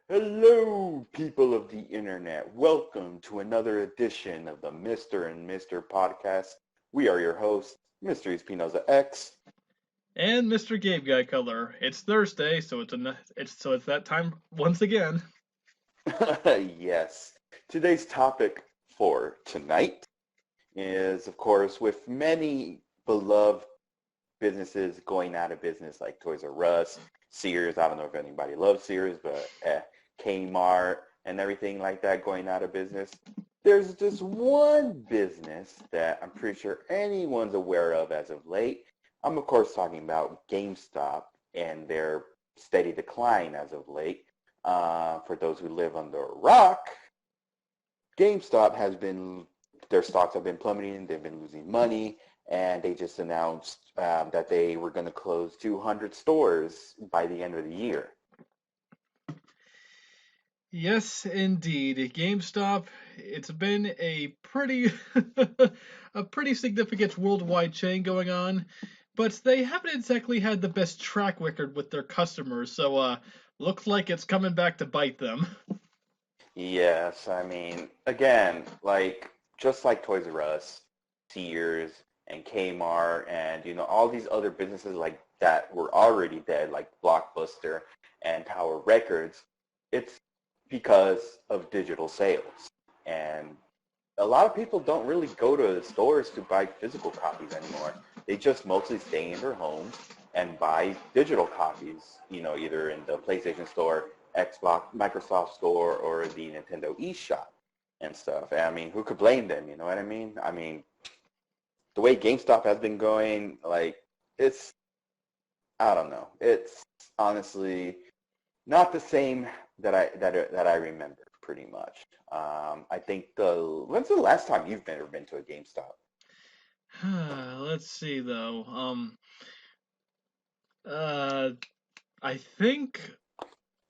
Hello, people of the internet. Welcome to another edition of the Mr. and Mr. podcast. We are your hosts, Mr. Espinoza X. And Mr. Gabe Guy Color. It's Thursday, so it's that time once again. Yes. Today's topic for tonight is, of course, with many beloved businesses going out of business like Toys R Us, Sears. I don't know if anybody loves Sears, but Kmart and everything like that going out of business. There's just one business that I'm pretty sure anyone's aware of as of late. I'm of course talking about GameStop and their steady decline as of late. For those who live under a rock, GameStop has been, their stocks have been plummeting, they've been losing money, and they just announced that they were going to close 200 stores by the end of the year. Yes, indeed. GameStop, it's been a pretty a pretty significant worldwide chain going on, but they haven't exactly had the best track record with their customers, so looks like it's coming back to bite them. Yes, I mean, again, just like Toys R Us, Sears, and Kmart, and all these other businesses like that were already dead, like Blockbuster and Tower Records. It's because of digital sales, and a lot of people don't really go to the stores to buy physical copies anymore. They just mostly stay in their homes and buy digital copies, either in the PlayStation Store, Xbox, Microsoft Store, or the Nintendo eShop and stuff. And I mean, who could blame them? You know what I mean? I mean, the way GameStop has been going, it's, I don't know. It's honestly not the same that I remember pretty much. I think when's the last time you've ever been to a GameStop? Let's see though. Uh, I think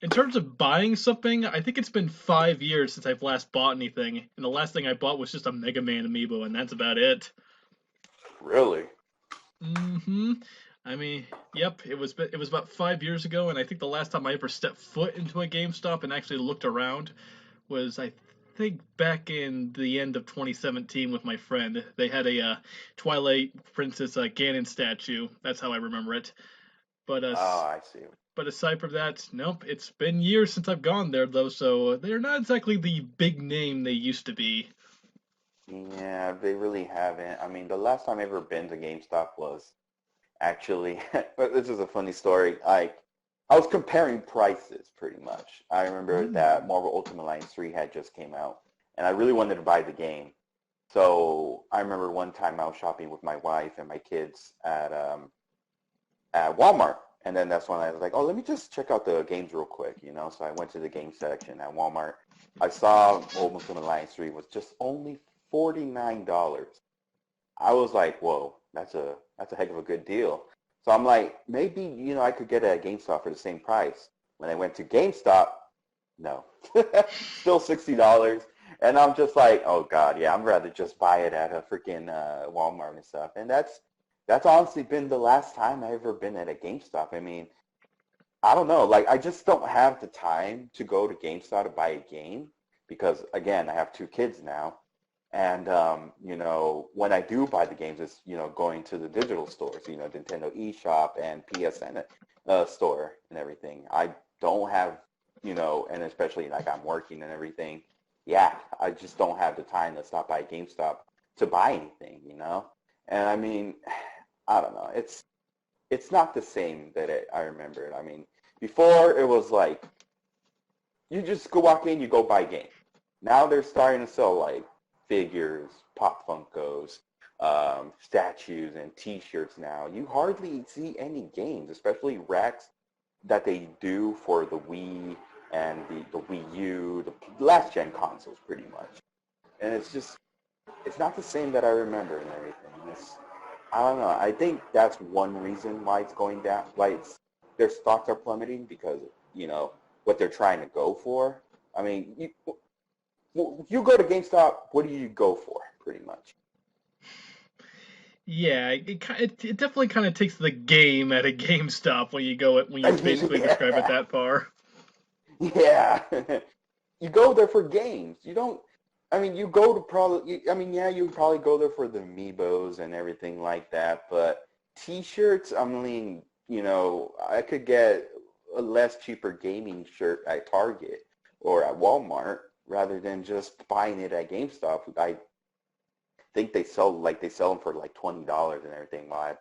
in terms of buying something, I think it's been 5 years since I've last bought anything, and the last thing I bought was just a Mega Man amiibo, and that's about it. Really? Mm-hmm. I mean, yep, it was about 5 years ago, and I think the last time I ever stepped foot into a GameStop and actually looked around was I think back in the end of 2017 with my friend. They had a Twilight Princess Ganon statue. That's how I remember it. But Oh, I see. but aside from that, nope. It's been years since I've gone there though, so they're not exactly the big name they used to be. Yeah, they really haven't. I mean, the last time I ever been to GameStop was actually, but this is a funny story. I was comparing prices pretty much. I remember that Mm. Marvel Ultimate Alliance 3 had just came out, and I really wanted to buy the game. So I remember one time I was shopping with my wife and my kids at Walmart. And then that's when I was like, oh, let me just check out the games real quick, So I went to the game section at Walmart. I saw Ultimate Alliance 3 was just only $49. I was like, whoa, that's a heck of a good deal. So I'm like, maybe, I could get it at GameStop for the same price. When I went to GameStop, no. Still $60. And I'm just like, oh God, yeah, I'd rather just buy it at a freaking Walmart and stuff. And that's honestly been the last time I've ever been at a GameStop. I mean, I don't know. I just don't have the time to go to GameStop to buy a game because, again, I have two kids now. And, when I do buy the games, it's, going to the digital stores, Nintendo eShop and PSN store and everything. I don't have, and especially like I'm working and everything. Yeah, I just don't have the time to stop by GameStop to buy anything. And I mean, I don't know. It's not the same that I remembered. I mean, before it was like you just go walk in, you go buy game. Now they're starting to sell figures, pop Funkos, statues, and T-shirts. Now you hardly see any games, especially racks that they do for the Wii and the Wii U, the last gen consoles, pretty much. And it's not the same that I remember and everything. I don't know. I think that's one reason why it's going down, why their stocks are plummeting because, what they're trying to go for. I mean, you go to GameStop, what do you go for, pretty much? Yeah, it definitely kind of takes the game at a GameStop when you basically describe it Yeah. that far. Yeah. You go there for games. You don't. I mean, you go to probably. I mean, yeah, you probably go there for the amiibos and everything like that. But T-shirts, I mean, I could get a less cheaper gaming shirt at Target or at Walmart rather than just buying it at GameStop. I think they sell them for like $20 and everything. While at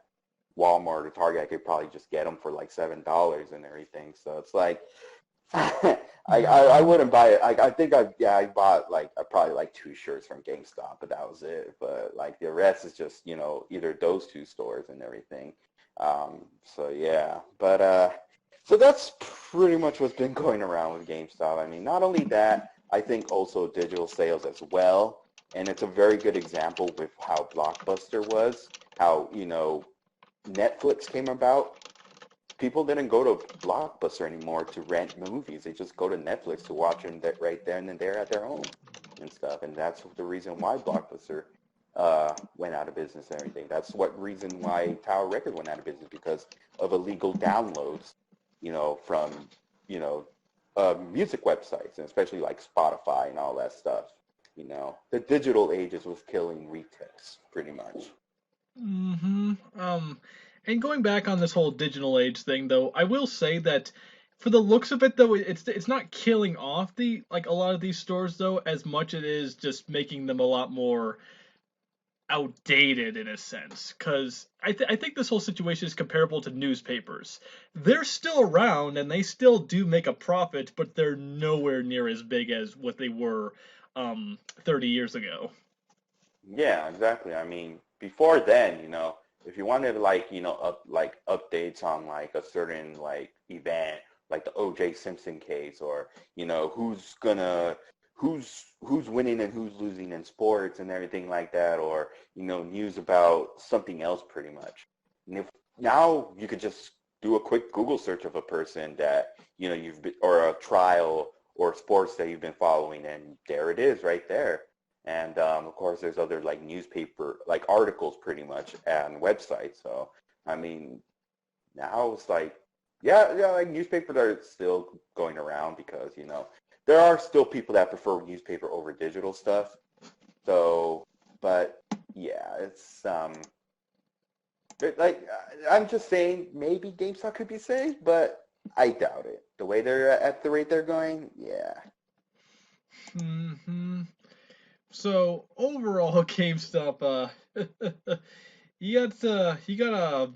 Walmart or Target, I could probably just get them for like $7 and everything. So it's like I Hmm. wouldn't buy it. I think I bought I probably like two shirts from GameStop, but that was it. But like the rest is just either those two stores and everything. So yeah, but so that's pretty much what's been going around with GameStop. I mean, not only that, I think also digital sales as well, and it's a very good example with how Blockbuster was, how Netflix came about. People didn't go to Blockbuster anymore to rent movies. They just go to Netflix to watch them right there and then there at their home and stuff. And that's the reason why Blockbuster went out of business and everything. That's what reason why Tower Records went out of business because of illegal downloads, from music websites and especially like Spotify and all that stuff. The digital ages was killing retails pretty much. Hmm. And going back on this whole digital age thing, though, I will say that for the looks of it, though, it's not killing off the like a lot of these stores though, as much it is just making them a lot more outdated in a sense. Because I think this whole situation is comparable to newspapers. They're still around and they still do make a profit, but they're nowhere near as big as what they were 30 years ago. Yeah, exactly. I mean, before then, if you wanted updates on like a certain like event, like the O.J. Simpson case, or who's winning and who's losing in sports and everything like that, or news about something else, pretty much. And if now you could just do a quick Google search of a person that you've been, or a trial or sports that you've been following, and there it is, right there. And of course, there's other like newspaper, like articles pretty much and websites. So, I mean, now it's like, yeah, like newspapers are still going around because, there are still people that prefer newspaper over digital stuff. So, but yeah, I'm just saying maybe GameStop could be saved, but I doubt it. The way they're at the rate they're going, yeah. Hmm. So overall, GameStop, you got a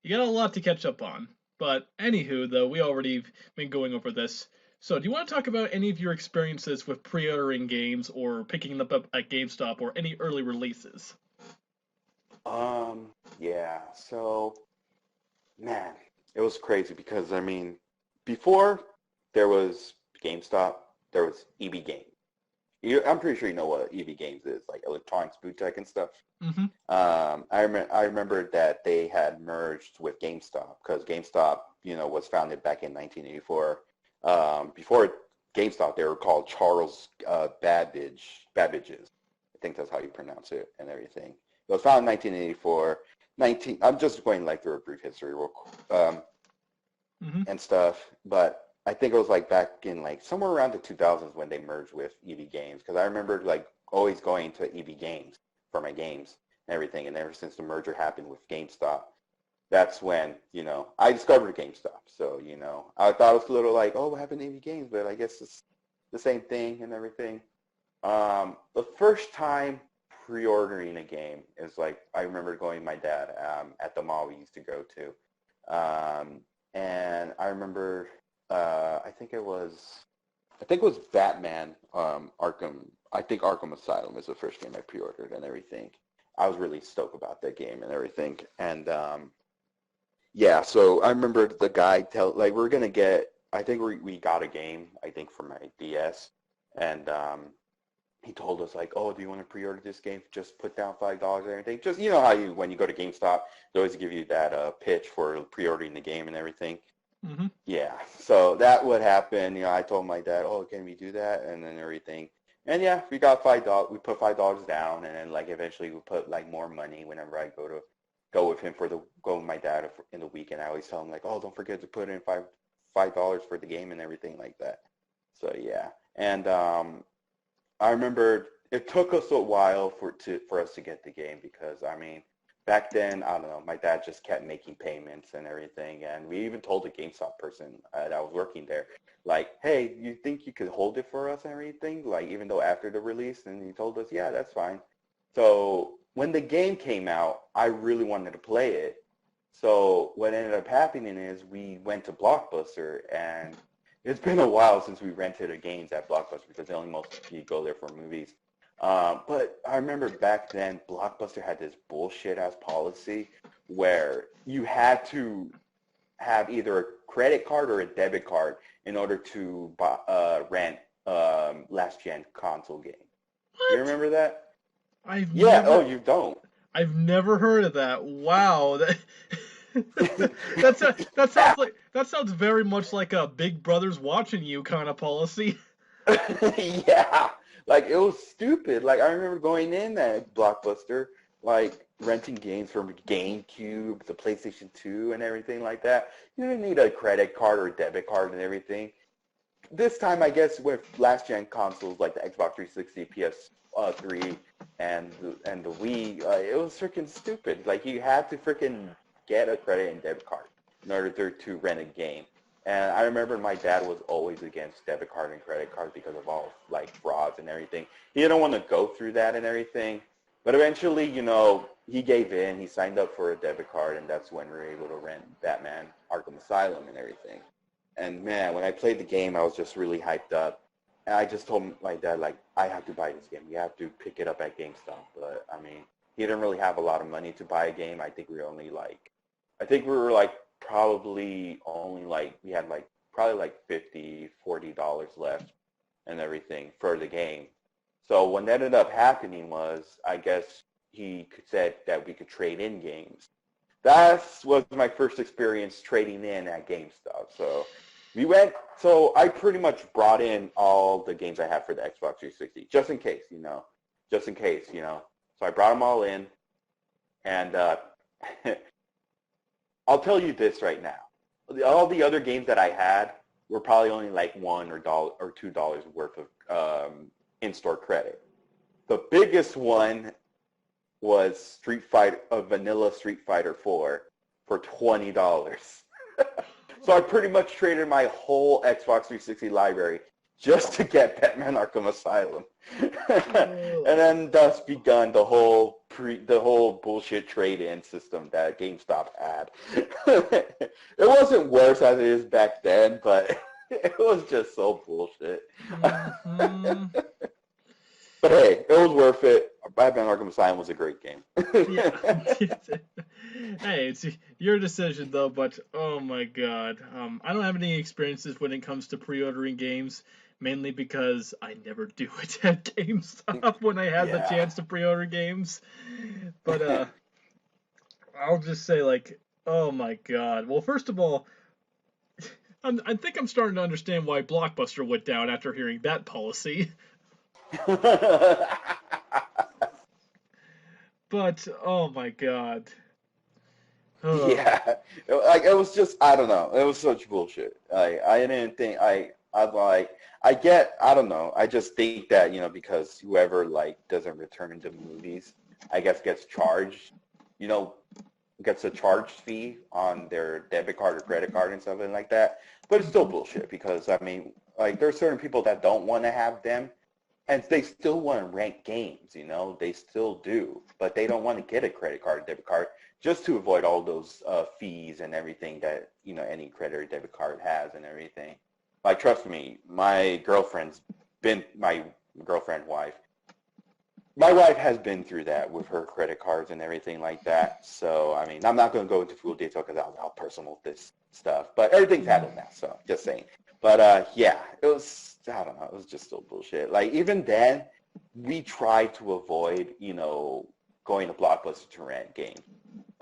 you got a lot to catch up on. But anywho, though, we already been going over this. So do you want to talk about any of your experiences with pre-ordering games or picking them up at GameStop or any early releases? Yeah. So, man, it was crazy because I mean, before there was GameStop, there was EB Games. I'm pretty sure you know what EB Games is, like electronics boot tech and stuff. Mm-hmm. I remember that they had merged with GameStop because GameStop, was founded back in 1984. Before GameStop, they were called Charles Babbage's. I think that's how you pronounce it and everything. It was founded in 1984. I'm just going like through a brief history real quick, Mm-hmm. and stuff, but I think it was like back in like somewhere around the 2000s when they merged with EB Games because I remember like always going to EB Games for my games and everything, and ever since the merger happened with GameStop, that's when I discovered GameStop. So I thought it was a little like, oh, what happened to EB Games, but I guess it's the same thing and everything. The first time pre-ordering a game is like I remember going with my dad at the mall we used to go to, and I remember I think it was Batman Arkham. I think Arkham Asylum is the first game I pre-ordered and everything. I was really stoked about that game and everything, and yeah. So I remember the guy we're gonna get. I think we got a game. I think for my DS, and he told us like, "Oh, do you want to pre-order this game? Just put down $5 or anything." Just how you when you go to GameStop, they always give you that pitch for pre-ordering the game and everything. Mm-hmm. Yeah, so that would happen. I told my dad, "Oh, can we do that?" And then everything. And yeah, we got $5. We put $5 down, and then like eventually we put like more money whenever I go with him go with my dad in the weekend. I always tell him like, "Oh, don't forget to put in $5 for the game and everything like that. So yeah, and I remember it took us a while for us to get the game because I mean back then I don't know, my dad just kept making payments and everything, and we even told the GameStop person that was working there, like, hey, you think you could hold it for us and everything, like even though after the release, and he told us, yeah, that's fine. So when the game came out, I really wanted to play it. So what ended up happening is we went to Blockbuster, and it's been a while since we rented the games at Blockbuster because they only mostly go there for movies. But I remember back then, Blockbuster had this bullshit ass policy where you had to have either a credit card or a debit card in order to rent last gen console game. You What? remember that? I've Yeah. Oh, never you don't. I've never heard of that. Wow. Yeah. That sounds very much like a Big Brother's watching you kind of policy. Yeah, like it was stupid. Like I remember going in at Blockbuster, like renting games from GameCube, the PlayStation 2, and everything like that. You didn't need a credit card or a debit card and everything. This time, I guess, with last gen consoles like the Xbox 360, PS3, and the Wii, it was freaking stupid. Like you had to freaking get a credit and debit card in order to rent a game. And I remember my dad was always against debit card and credit cards because of all like frauds and everything. He didn't want to go through that and everything. But eventually, he gave in. He signed up for a debit card, and that's when we were able to rent Batman Arkham Asylum and everything. And man, when I played the game, I was just really hyped up. And I just told my dad, like, I have to buy this game. You have to pick it up at GameStop. But I mean, he didn't really have a lot of money to buy a game. I think we were like probably only like, we had like probably like $40 left and everything for the game. So what ended up happening was, I guess he said that we could trade in games. That was my first experience trading in at GameStop. So I pretty much brought in all the games I had for the Xbox 360, just in case. So I brought them all in, and I'll tell you this right now. All the other games that I had were probably only like $1 or $2 worth of in-store credit. The biggest one was Vanilla Street Fighter 4 for $20. So I pretty much traded my whole Xbox 360 library just to get Batman Arkham Asylum. And then thus begun the whole bullshit trade-in system that GameStop had. It wasn't worse as it is back then, but it was just so bullshit. Mm-hmm. But hey, it was worth it. Batman Arkham Asylum was a great game. Yeah. Hey, it's your decision though, but oh my god. I don't have any experiences when it comes to pre-ordering games, mainly because I never do it at GameStop when I have the Yeah. chance to pre-order games. But I'll just say like, oh my god. Well, first of all, I think I'm starting to understand why Blockbuster went down after hearing that policy. But oh my god. Ugh. Yeah, like it was just, I don't know, it was such bullshit. I didn't think I don't know, I just think that because whoever like doesn't return to movies, I guess gets charged, you know, gets a charge fee on their debit card or credit card and something like that. But it's still Mhm. bullshit because I mean, like there's certain people that don't want to have them, and they still want to rent games, they still do, but they don't want to get a credit card, debit card, just to avoid all those fees and everything that, any credit or debit card has and everything. Like, trust me, my girlfriend wife, my wife has been through that with her credit cards and everything like that. So, I mean, I'm not going to go into full detail because I'll personal this stuff, but everything's handled now, so just saying. But yeah, I don't know, it was just still bullshit. Like, even then, we tried to avoid, going to Blockbuster to rent games.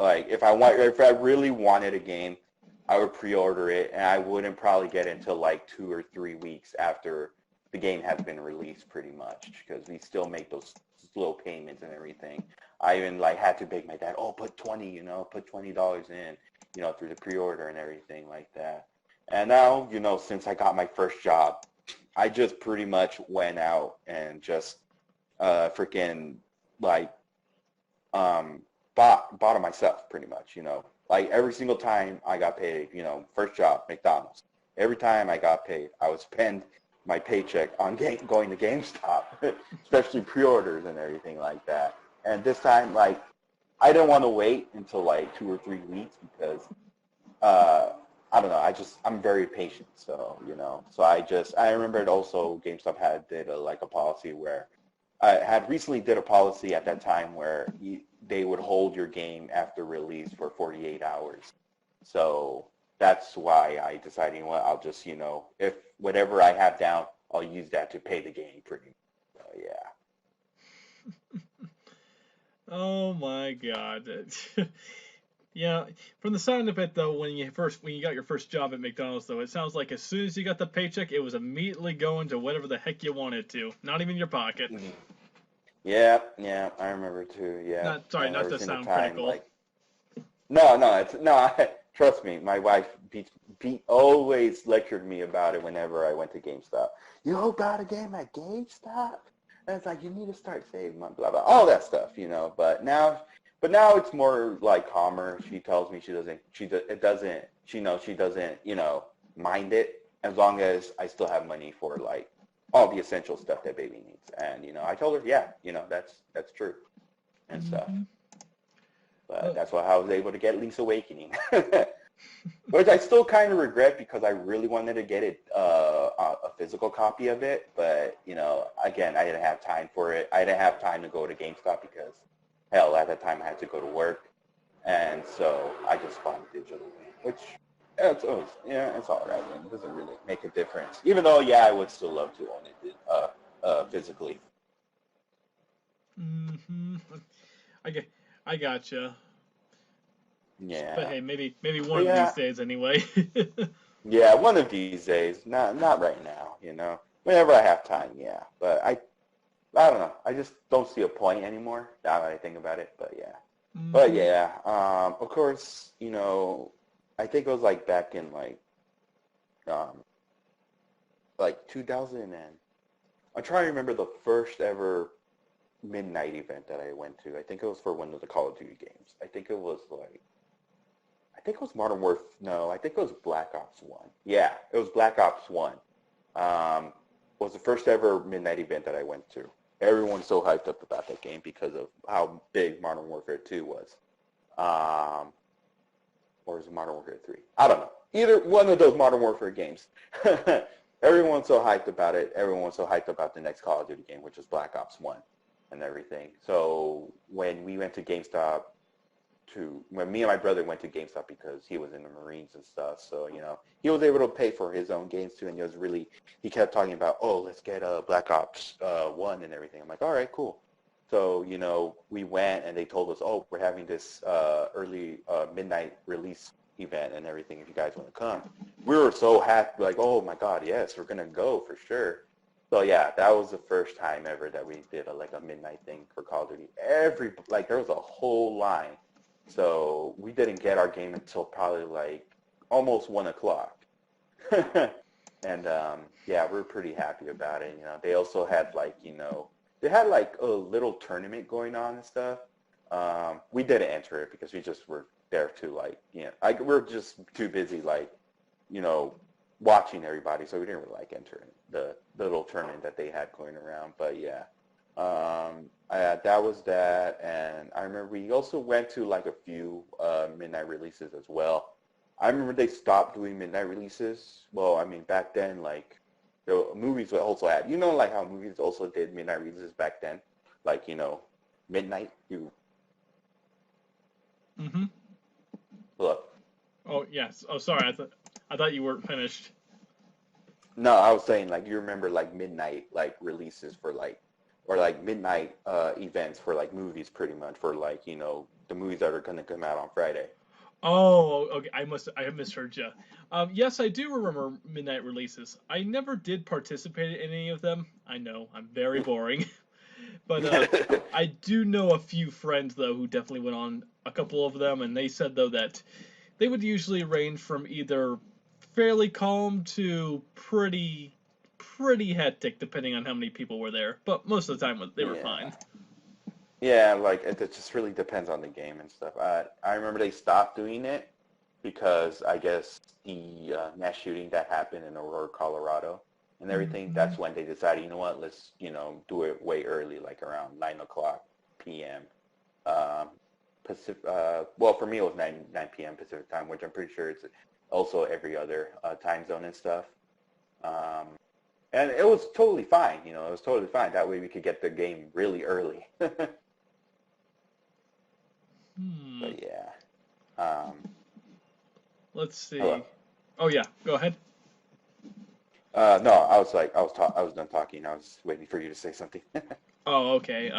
Like, if I really wanted a game, I would pre-order it, and I wouldn't probably get it until like 2 or 3 weeks after the game has been released, pretty much, because we still make those slow payments and everything. I even like had to beg my dad, oh, put $20 in, through the pre-order and everything like that. And now, since I got my first job, I just pretty much went out and just freaking like bought it myself pretty much. Like every single time I got paid, first job, McDonald's. Every time I got paid, I would spend my paycheck on going to GameStop, especially pre-orders and everything like that. And this time, like, I didn't want to wait until like 2 or 3 weeks because I don't know. I'm very patient. So I remember it also GameStop did like a policy where I had recently did a policy at that time where they would hold your game after release for 48 hours. So that's why I decided, well, I'll just, if whatever I have down, I'll use that to pay the game pretty much. So yeah. Oh my God. Yeah, from the sound of it though, when you got your first job at McDonald's though, it sounds like as soon as you got the paycheck, it was immediately going to whatever the heck you wanted to, not even your pocket. Mhm. Yeah, yeah, I remember too. Yeah, Not sorry, and not ever to since the sound time, critical. like, no, it's no. Trust me, my wife always lectured me about it whenever I went to GameStop. You got a game at GameStop? And it's like you need to start saving money, blah blah, all that stuff. But now it's more like calmer. She tells me she knows she doesn't, mind it as long as I still have money for like all the essential stuff that baby needs. And I told her, yeah, that's true and stuff. Mm-hmm. But that's why I was able to get Link's Awakening. Which I still kind of regret because I really wanted to get a physical copy of it. But, again, I didn't have time for it. I didn't have time to go to GameStop because, hell, at that time I had to go to work. And so I just bought it digitally, which, it's all right. It doesn't really make a difference. Even though, yeah, I would still love to own it physically. Mm-hmm. I get, I gotcha. But Yeah. hey, maybe one But of these yeah, days anyway. yeah, one of these days. Not right now. Whenever I have time, yeah. But I don't know. I just don't see a point anymore now that I think about it. But yeah. But Mm-hmm. yeah, of course, I think it was like back in um, like 2000 and I'm trying to remember the first ever midnight event that I went to. I think it was for one of the Call of Duty games. I think it was Modern Warfare. No, I think it was Black Ops 1. Yeah, it was Black Ops 1. Um, was the first ever midnight event that I went to. Everyone's so hyped up about that game because of how big Modern Warfare 2 was. Um, or is it Modern Warfare 3? I don't know. Either one of those Modern Warfare games. Everyone's so hyped about it. Everyone's so hyped about the next Call of Duty game, which is Black Ops 1 and everything. So when we went to GameStop when me and my brother went to GameStop because he was in the Marines and stuff. So, he was able to pay for his own games too. And he kept talking about, oh, let's get Black Ops 1 and everything. I'm like, all right, cool. So, we went and they told us, oh, we're having this early midnight release event and everything if you guys want to come. We were so happy, like, oh my God, yes, we're going to go for sure. So yeah, that was the first time ever that we did a midnight thing for Call of Duty. There was a whole line. So we didn't get our game until probably like almost 1 o'clock. And yeah, we're pretty happy about it. They also had they had like a little tournament going on and stuff. We didn't enter it because we just were there to we're just too busy you know, watching everybody, so we didn't really enter the little tournament that they had going around. But yeah, that was that, and I remember we also went to like a few midnight releases as well. I remember they stopped doing midnight releases. Well, I mean back then, like the movies would also had, like how movies also did midnight releases back then, midnight. You Mm-hmm. look. Oh yes. Oh sorry. I thought you weren't finished. No, I was saying you remember midnight releases for or midnight events for movies pretty much for the movies that are gonna come out on Friday. Oh, okay. I have misheard you. Yes, I do remember midnight releases. I never did participate in any of them. I know I'm very boring, but I do know a few friends though who definitely went on a couple of them, and they said though that they would usually range from either fairly calm to pretty hectic, depending on how many people were there. But most of the time, they were Yeah. fine. Yeah, like it just really depends on the game and stuff. I remember they stopped doing it because I guess the mass shooting that happened in Aurora, Colorado, and everything. Hmm. That's when they decided, you know what, let's do it way early, like around 9 o'clock p.m. Um, Pacific. Well, for me it was 9 p.m. Pacific time, which I'm pretty sure it's also every other time zone and stuff. Um, and it was totally fine. It was totally fine. That way we could get the game really early. Hmm. But yeah. Um, Let's Hello. see. Oh yeah, go ahead. No, I was done talking. I was waiting for you to say something. Oh, okay.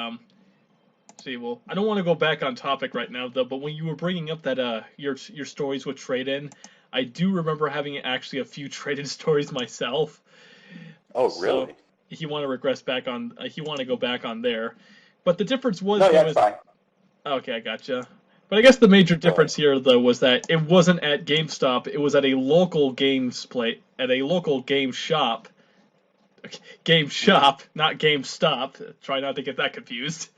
See, well, I don't want to go back on topic right now though, but when you were bringing up that your stories with trade-in, I do remember having actually a few trade-in stories myself. Oh, So really? if you want to regress back on, if you want to go back on there, but the difference was No, though yeah, it's is fine. okay, I gotcha. But I guess the major Go ahead. difference here though was that it wasn't at GameStop, it was at a local games play at a local game shop. Game Hmm. shop, not GameStop. Try not to get that confused.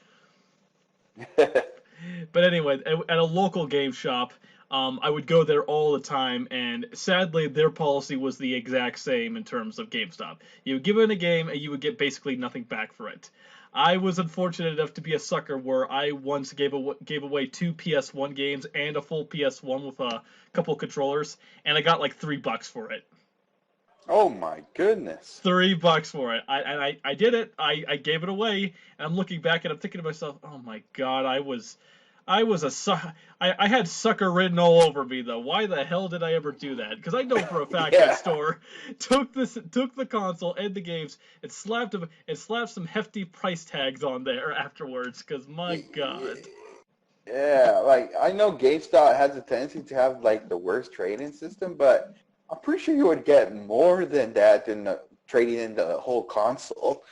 But anyway, at a local game shop, I would go there all the time, and sadly, their policy was the exact same in terms of GameStop. You would give in a game, and you would get basically nothing back for it. I was unfortunate enough to be a sucker where I once gave away two PS1 games and a full PS1 with a couple controllers, and I got like $3 for it. Oh my goodness. $3 for it. I did it. I gave it away, and I'm looking back and I'm thinking to myself, oh my god, I was a I had sucker written all over me though. Why the hell did I ever do that? Because I know for a fact that Yeah. store took the console and the games and slapped some hefty price tags on there afterwards. Because my god. Yeah, like I know GameStop has a tendency to have like the worst trading system, but I'm pretty sure you would get more than that than trading in the whole console.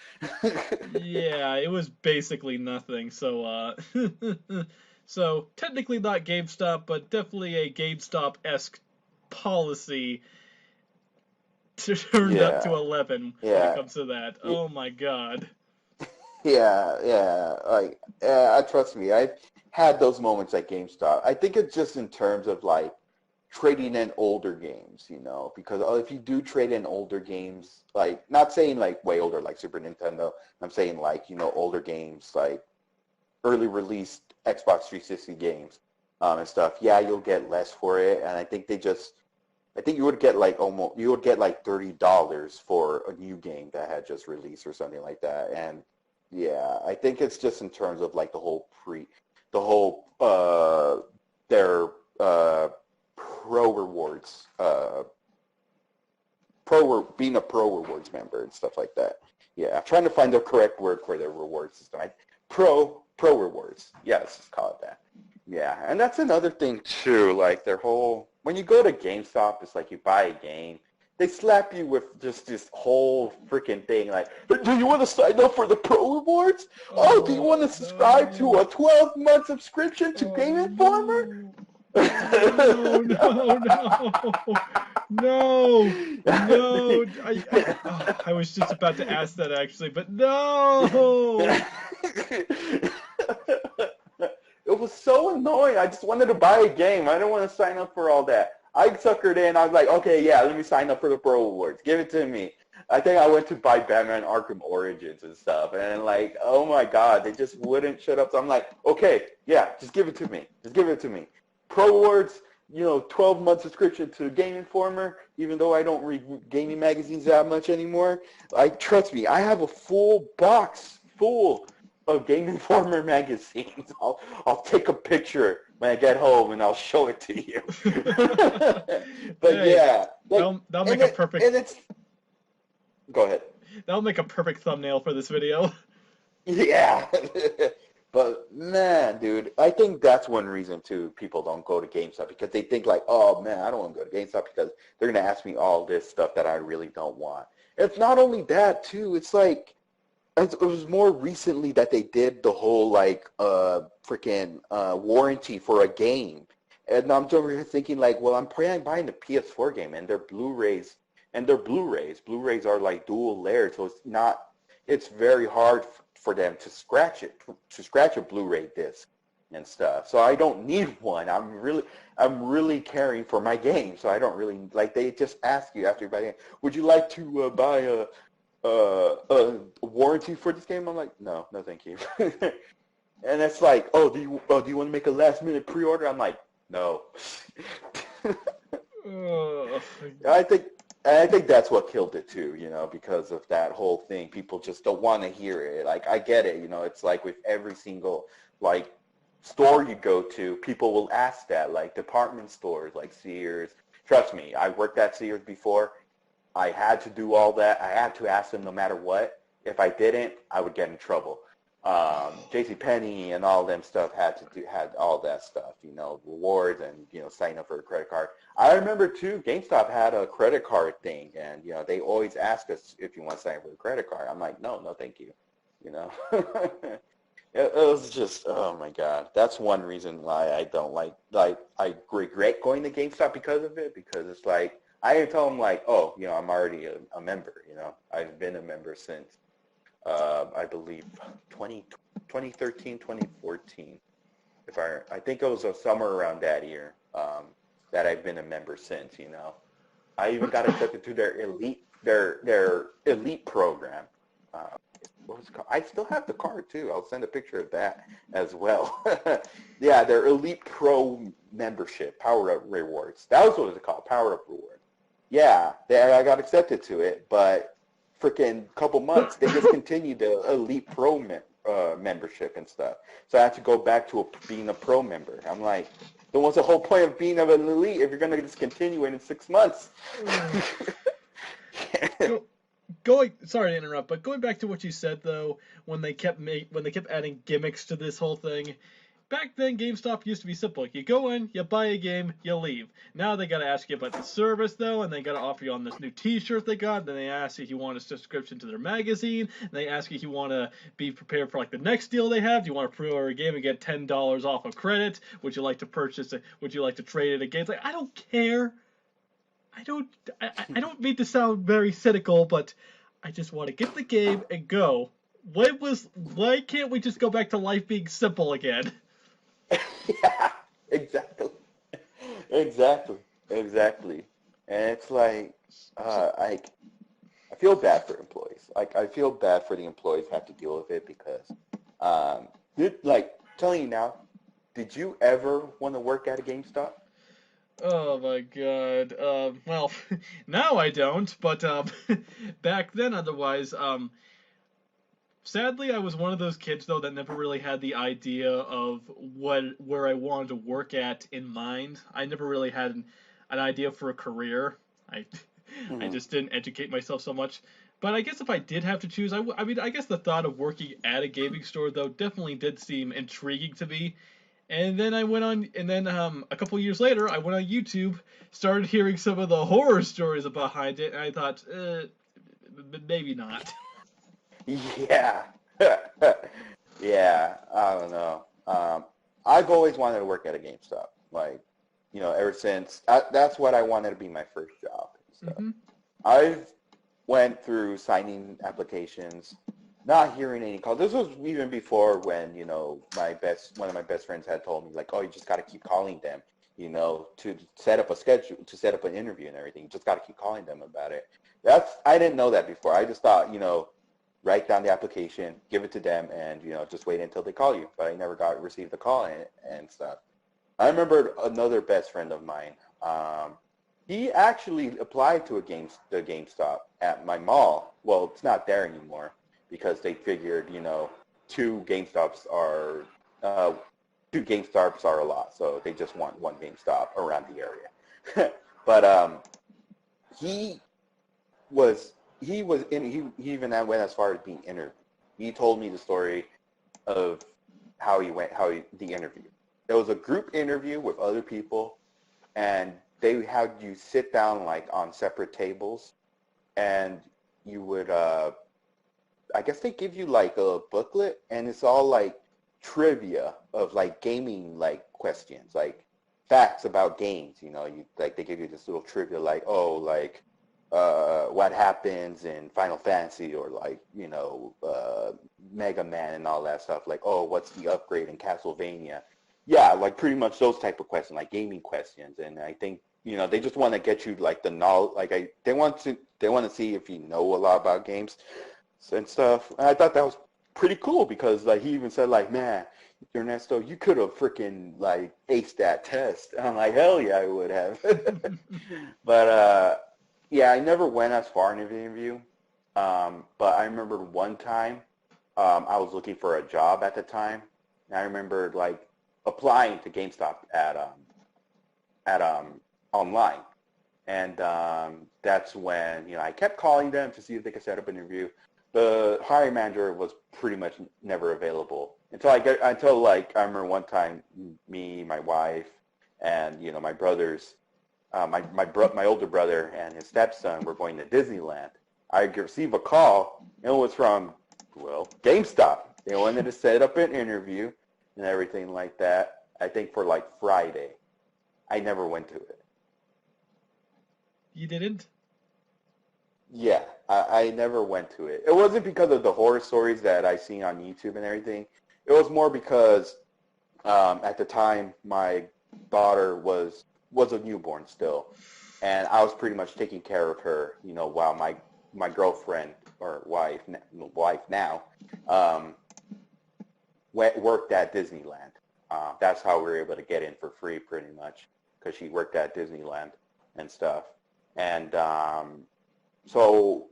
Yeah, it was basically nothing. So so technically not GameStop, but definitely a GameStop-esque policy turned up to Yeah, 11 when it yeah, comes to that. y- Oh my god. yeah. Like, yeah, trust me, I've had those moments at GameStop. I think it's just in terms of like trading in older games, because if you do trade in older games, like not saying like way older like Super Nintendo, I'm saying like, older games like early released Xbox 360 games and stuff, yeah, you'll get less for it. And I think you would get like $30 for a new game that had just released or something like that. And yeah, I think it's just in terms of like the whole their pro rewards, being a pro rewards member and stuff like that. Yeah, I'm trying to find the correct word for their reward system. Pro rewards. Yeah, let's just call it that. Yeah, and that's another thing too. Like their whole when you go to GameStop, it's like you buy a game. They slap you with just this whole freaking thing. Like, do you want to sign up for the pro rewards? Oh, do you want to Oh subscribe to no. a 12-month subscription to Game Oh Informer? no. Oh no, no, no. No. No. I was just about to ask that actually, but no. It was so annoying. I just wanted to buy a game. I didn't want to sign up for all that. I suckered in. I was like, okay, yeah, let me sign up for the Pro Awards. Give it to me. I think I went to buy Batman Arkham Origins and stuff. And like, oh my God, they just wouldn't shut up. So I'm like, okay, yeah, just give it to me. Just give it to me. Pro Awards, 12-month subscription to Game Informer, even though I don't read gaming magazines that much anymore. Trust me, I have a full box full of Game Informer magazines. I'll take a picture when I get home and I'll show it to you. But Hey, yeah, like that'll make and a it perfect and it's go ahead. that'll make a perfect thumbnail for this video. Yeah. But man, dude, I think that's one reason too people don't go to GameStop because they think like, oh man, I don't want to go to GameStop because they're gonna ask me all this stuff that I really don't want. It's not only that too, it's like it was more recently that they did the whole like freaking warranty for a game, And I'm over here thinking like, well, I'm probably buying the PS4 game, and they're Blu-rays, Blu-rays are like dual layered, so it's very hard for them to scratch a Blu-ray disc and stuff. So I don't need one. I'm really caring for my game, so I don't really like. They just ask you after you buy it, would you like to buy a warranty for this game? I'm like, no, thank you. And it's like, do you want to make a last minute pre-order? I'm like, no. Oh. I think that's what killed it too, because of that whole thing. People just don't want to hear it. Like, I get it, it's like with every single like store you go to, people will ask that, like department stores like Sears. Trust me, I worked at Sears before. I had to do all that. I had to ask them no matter what. If I didn't, I would get in trouble. JCPenney and all them stuff had all that stuff, rewards and, sign up for a credit card. I remember too, GameStop had a credit card thing, and, they always ask us if you want to sign up for a credit card. I'm like, no, thank you, It was just, oh my God. That's one reason why I don't I regret going to GameStop because of it, because it's like, I didn't tell them like, oh, I'm already a member, I've been a member since, I believe 2013, 2014. I think it was a summer around that year, that I've been a member since, I even got accepted to their elite program. What was it called? I still have the card too. I'll send a picture of that as well. Yeah, their Elite Pro membership, Power Up Rewards. That was what it's called, Power Up Rewards. Yeah, I got accepted to it, but freaking couple months they discontinued the Elite Pro membership and stuff. So I had to go back to being a Pro member. I'm like, then what's the whole point of being an Elite if you're going to discontinue it in 6 months? Sorry to interrupt, but going back to what you said though, when they kept adding gimmicks to this whole thing, back then GameStop used to be simple. You go in, you buy a game, you leave. Now they gotta ask you about the service though, and they gotta offer you on this new T-shirt they got. Then they ask you if you want a subscription to their magazine. And they ask you if you want to be prepared for like the next deal they have. Do you want to pre-order a game and get $10 off of credit? Would you like to purchase it? Would you like to trade it again? It's like, I don't care. I don't mean to sound very cynical, but I just want to get the game and go. Why can't we just go back to life being simple again? Yeah, exactly. Exactly. And it's like, I feel bad for employees. Like, I feel bad for the employees who have to deal with it because, telling you now, did you ever want to work at a GameStop? Oh my god. Well, now I don't, but back then otherwise. Sadly, I was one of those kids though that never really had the idea of where I wanted to work at in mind. I never really had an idea for a career. I I Mm-hmm. just didn't educate myself so much. But I guess if I did have to choose, I mean, I guess the thought of working at a gaming store though definitely did seem intriguing to me. And then a couple years later, I went on YouTube, started hearing some of the horror stories behind it, and I thought, maybe not. Yeah. Yeah, I don't know. I've always wanted to work at a GameStop. Like, ever since that's what I wanted to be my first job and stuff. Hmm. I've went through signing applications, not hearing any calls. This was even before when, one of my best friends had told me like, oh, you just got to keep calling them, to set up a schedule, to set up an interview and everything. You just got to keep calling them about it. I didn't know that before. I just thought, write down the application, give it to them, and just wait until they call you. But I never received a call and stuff. I remember another best friend of mine. He actually applied to the GameStop at my mall. Well, it's not there anymore because they figured two GameStops are uh, two GameStops are a lot, so they just want one GameStop around the area. But he he even went as far as being interviewed. He told me the story of the interview. It was a group interview with other people, and they had you sit down like on separate tables, and you would I guess they give you like a booklet, and it's all like trivia of like gaming like questions, like facts about games. You know, you like they give you this little trivia like, oh, like what happens in Final Fantasy or like, you know, Mega Man and all that stuff. Like, oh, what's the upgrade in Castlevania? Yeah, like pretty much those type of questions, like gaming questions. And I think, you know, they just want to get you like the knowledge. Like they want to see if you know a lot about games and stuff. And I thought that was pretty cool because like he even said like, man, Ernesto, you could have freaking like aced that test. And I'm like, hell yeah, I would have. But yeah, I never went as far in the interview. But I remember one time I was looking for a job at the time. And I remember like applying to GameStop at online. And that's when, you know, I kept calling them to see if they could set up an interview. The hiring manager was pretty much never available until like I remember one time me, my wife, and you know my brothers, my older brother and his stepson were going to Disneyland. I received a call and it was from GameStop. They wanted to set up an interview and everything like that. I think for like Friday. I never went to it. You didn't? Yeah, I never went to it. It wasn't because of the horror stories that I seen on YouTube and everything. It was more because at the time my daughter was a newborn still, and I was pretty much taking care of her, you know, while my girlfriend or wife now worked at Disneyland. That's how we were able to get in for free, pretty much, because she worked at Disneyland and stuff. And so,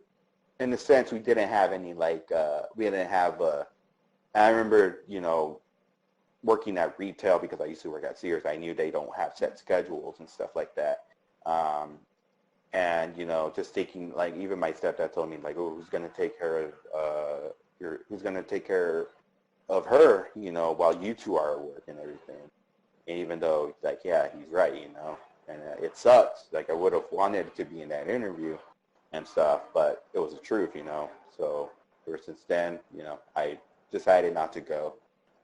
in a sense, we didn't have any we didn't have. I remember, you know, working at retail because I used to work at Sears. I knew they don't have set schedules and stuff like that. And you know, just taking like even my stepdad told me like, oh, who's gonna take care of who's gonna take care of her, you know, while you two are at work and everything. And even though like, yeah, he's right, you know, and it sucks. Like I would have wanted to be in that interview and stuff, but it was the truth, you know. So ever since then, you know, I decided not to go.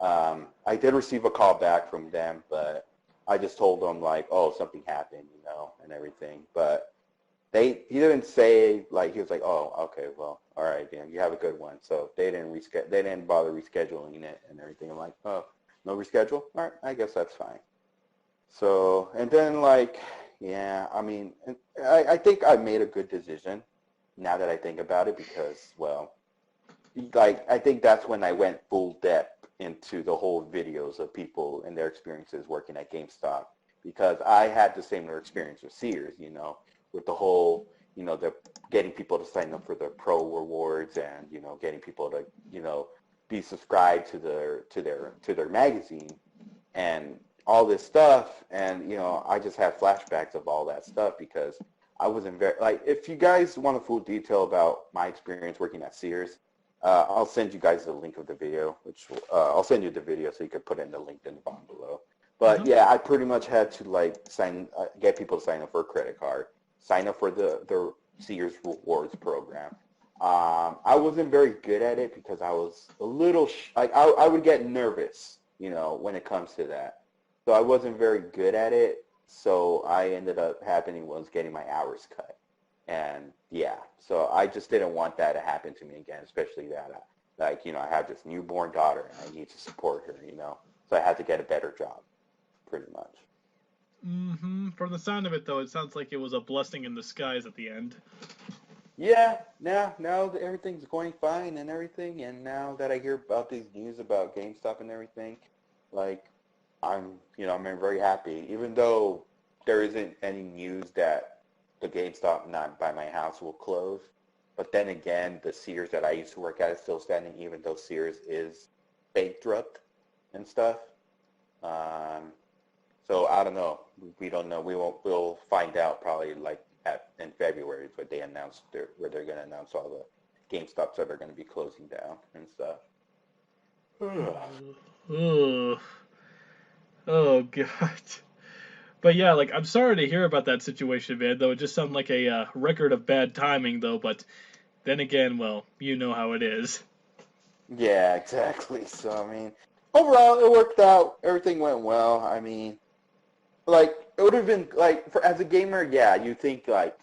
I did receive a call back from them, but I just told them like, oh, something happened, you know, and everything. But he didn't say like, he was like, oh, okay, well, all right, Dan, you have a good one. So they didn't bother rescheduling it and everything. I'm like, oh, no reschedule? All right, I guess that's fine. So, and then like, yeah, I mean, I think I made a good decision now that I think about it because, well, like, I think that's when I went full depth into the whole videos of people and their experiences working at GameStop because I had the similar experience with Sears, you know, with the whole, you know, the getting people to sign up for the pro rewards and, you know, getting people to, you know, be subscribed to their magazine and all this stuff. And, you know, I just have flashbacks of all that stuff because I wasn't very, like, if you guys want a full detail about my experience working at Sears, I'll send you guys the link of the video, which I'll send you the video so you can put it in the link in the bottom below. But yeah, I pretty much had to like get people to sign up for a credit card, sign up for the Sears Rewards program. I wasn't very good at it because I was a little I would get nervous, you know, when it comes to that. So I wasn't very good at it. So I ended up getting my hours cut. And yeah, so I just didn't want that to happen to me again, especially that, like, you know, I have this newborn daughter and I need to support her, you know. So I had to get a better job, pretty much. Mm-hmm. From the sound of it, though, it sounds like it was a blessing in disguise at the end. Yeah, now that everything's going fine and everything, and now that I hear about these news about GameStop and everything, like, I'm very happy, even though there isn't any news that the GameStop not by my house will close. But then again, the Sears that I used to work at is still standing, even though Sears is bankrupt and stuff. Um, so I don't know. We don't know. We'll find out probably like in February, but where they're going to announce all the GameStops that are going to be closing down and stuff. Oh, oh God. But yeah, like I'm sorry to hear about that situation, man. Though it just sounded like a record of bad timing, though. But then again, well, you know how it is. Yeah, exactly. So I mean, overall, it worked out. Everything went well. I mean, like it would have been like for as a gamer, yeah, you think like,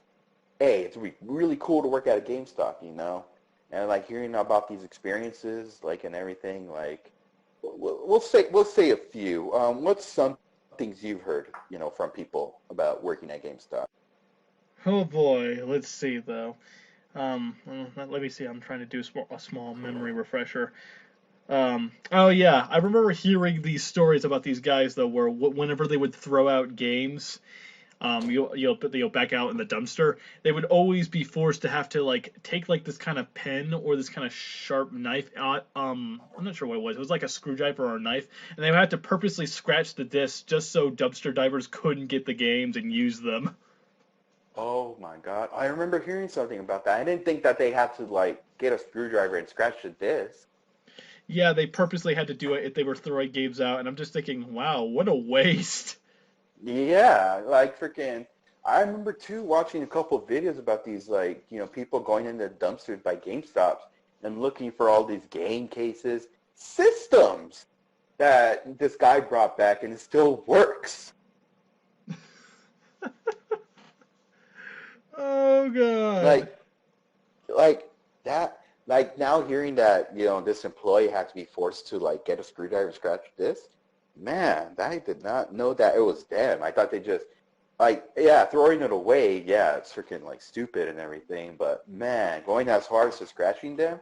hey, it's really cool to work at a GameStop, you know, and like hearing about these experiences, like and everything, like we'll say a few. What's some things you've heard, you know, from people about working at GameStop? Oh boy, let's see though. Let me see. I'm trying to do a small memory refresher. Oh yeah, I remember hearing these stories about these guys though, where whenever they would throw out games, you'll back out in the dumpster. They would always be forced to have to like take like this kind of pen or this kind of sharp knife out. I'm not sure what it was. It was like a screwdriver or a knife, and they would have to purposely scratch the disc just so dumpster divers couldn't get the games and use them. Oh my God, I remember hearing something about that. I didn't think that they had to like get a screwdriver and scratch the disc. Yeah, they purposely had to do it if they were throwing games out, and I'm just thinking, wow, what a waste. Yeah, like freaking. I remember too watching a couple of videos about these like, you know, people going into dumpsters by GameStops and looking for all these game cases, systems that this guy brought back and it still works. Oh god. Like like that like now hearing that, you know, this employee had to be forced to like get a screwdriver and scratch this, man, I did not know that it was them. I thought they just like, yeah, throwing it away, yeah, it's freaking like stupid and everything, but man, going as far as to scratching them,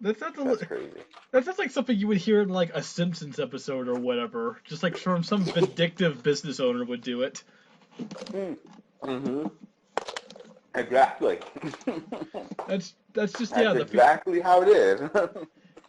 That's not that's the crazy. That sounds like something you would hear in like a Simpsons episode or whatever. Just like from some vindictive business owner would do it. Mm. Mm-hmm. Exactly. That's just That's exactly how it is.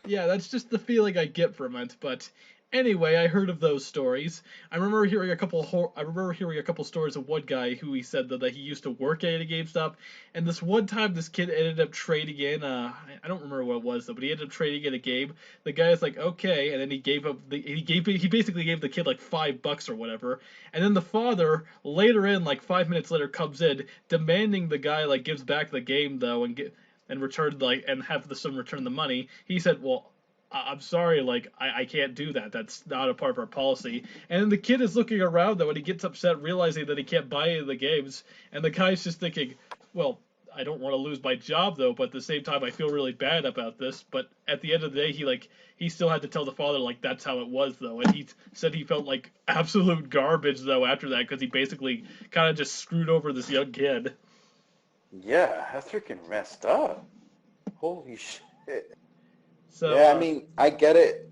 yeah, that's just the feeling I get from it. But anyway, I heard of those stories. I remember hearing a couple stories of one guy who he said that he used to work at a GameStop, and this one time this kid ended up trading in. I don't remember what it was though, but he ended up trading in a game. The guy's like, okay, and then he basically gave the kid like $5 or whatever, and then the father later in like 5 minutes later comes in demanding the guy like gives back the game though and return like and have the son return the money. He said, "Well, I'm sorry, like I can't do that. That's not a part of our policy." And then the kid is looking around though, and he gets upset realizing that he can't buy any of the games. And the guy's just thinking, "Well, I don't want to lose my job though, but at the same time, I feel really bad about this." But at the end of the day, he still had to tell the father like that's how it was though, and he said he felt like absolute garbage though after that because he basically kind of just screwed over this young kid. Yeah, that's freaking messed up. Holy shit. So, Yeah, I mean, I get it.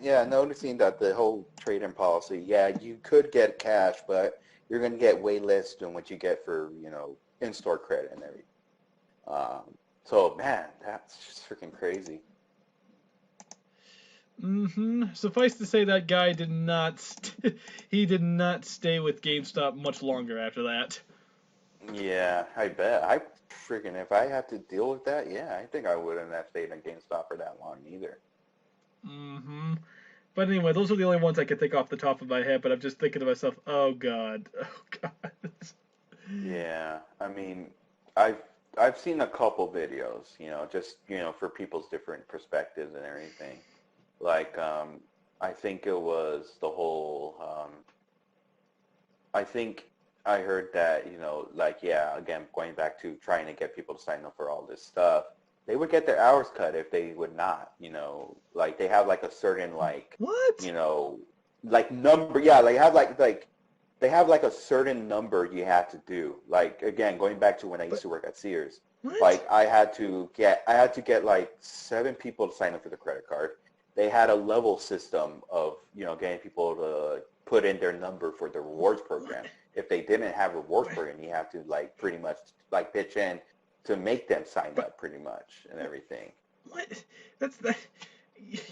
Yeah, noticing that the whole trade-in policy, yeah, you could get cash, but you're going to get way less than what you get for, you know, in-store credit and everything. So, man, that's just freaking crazy. Suffice to say, that guy did not. He did not stay with GameStop much longer after that. Yeah, I bet. I freaking, if I had to deal with that, yeah, I think I wouldn't have stayed in GameStop for that long either. hmm But anyway, those are the only ones I can think off the top of my head. But I'm just thinking to myself, oh god, oh god. Yeah, I mean, I've I've seen a couple videos, you know, just, you know, for people's different perspectives and everything. Like, I think it was the whole, I think I heard that, you know, like, yeah, again, going back to trying to get people to sign up for all this stuff, they would get their hours cut if they would not, you know, like they have like a certain like, What? you know, like number, yeah, like have like they have like a certain number you have to do. Like again, going back to when I used But to work at Sears, what? like I had to get like 7 people to sign up for the credit card. They had a level system of, you know, getting people to put in their number for the rewards What? program. If they didn't have a rewards What? program, you have to like pretty much like pitch in to make them sign But up pretty much and everything. what? That's that.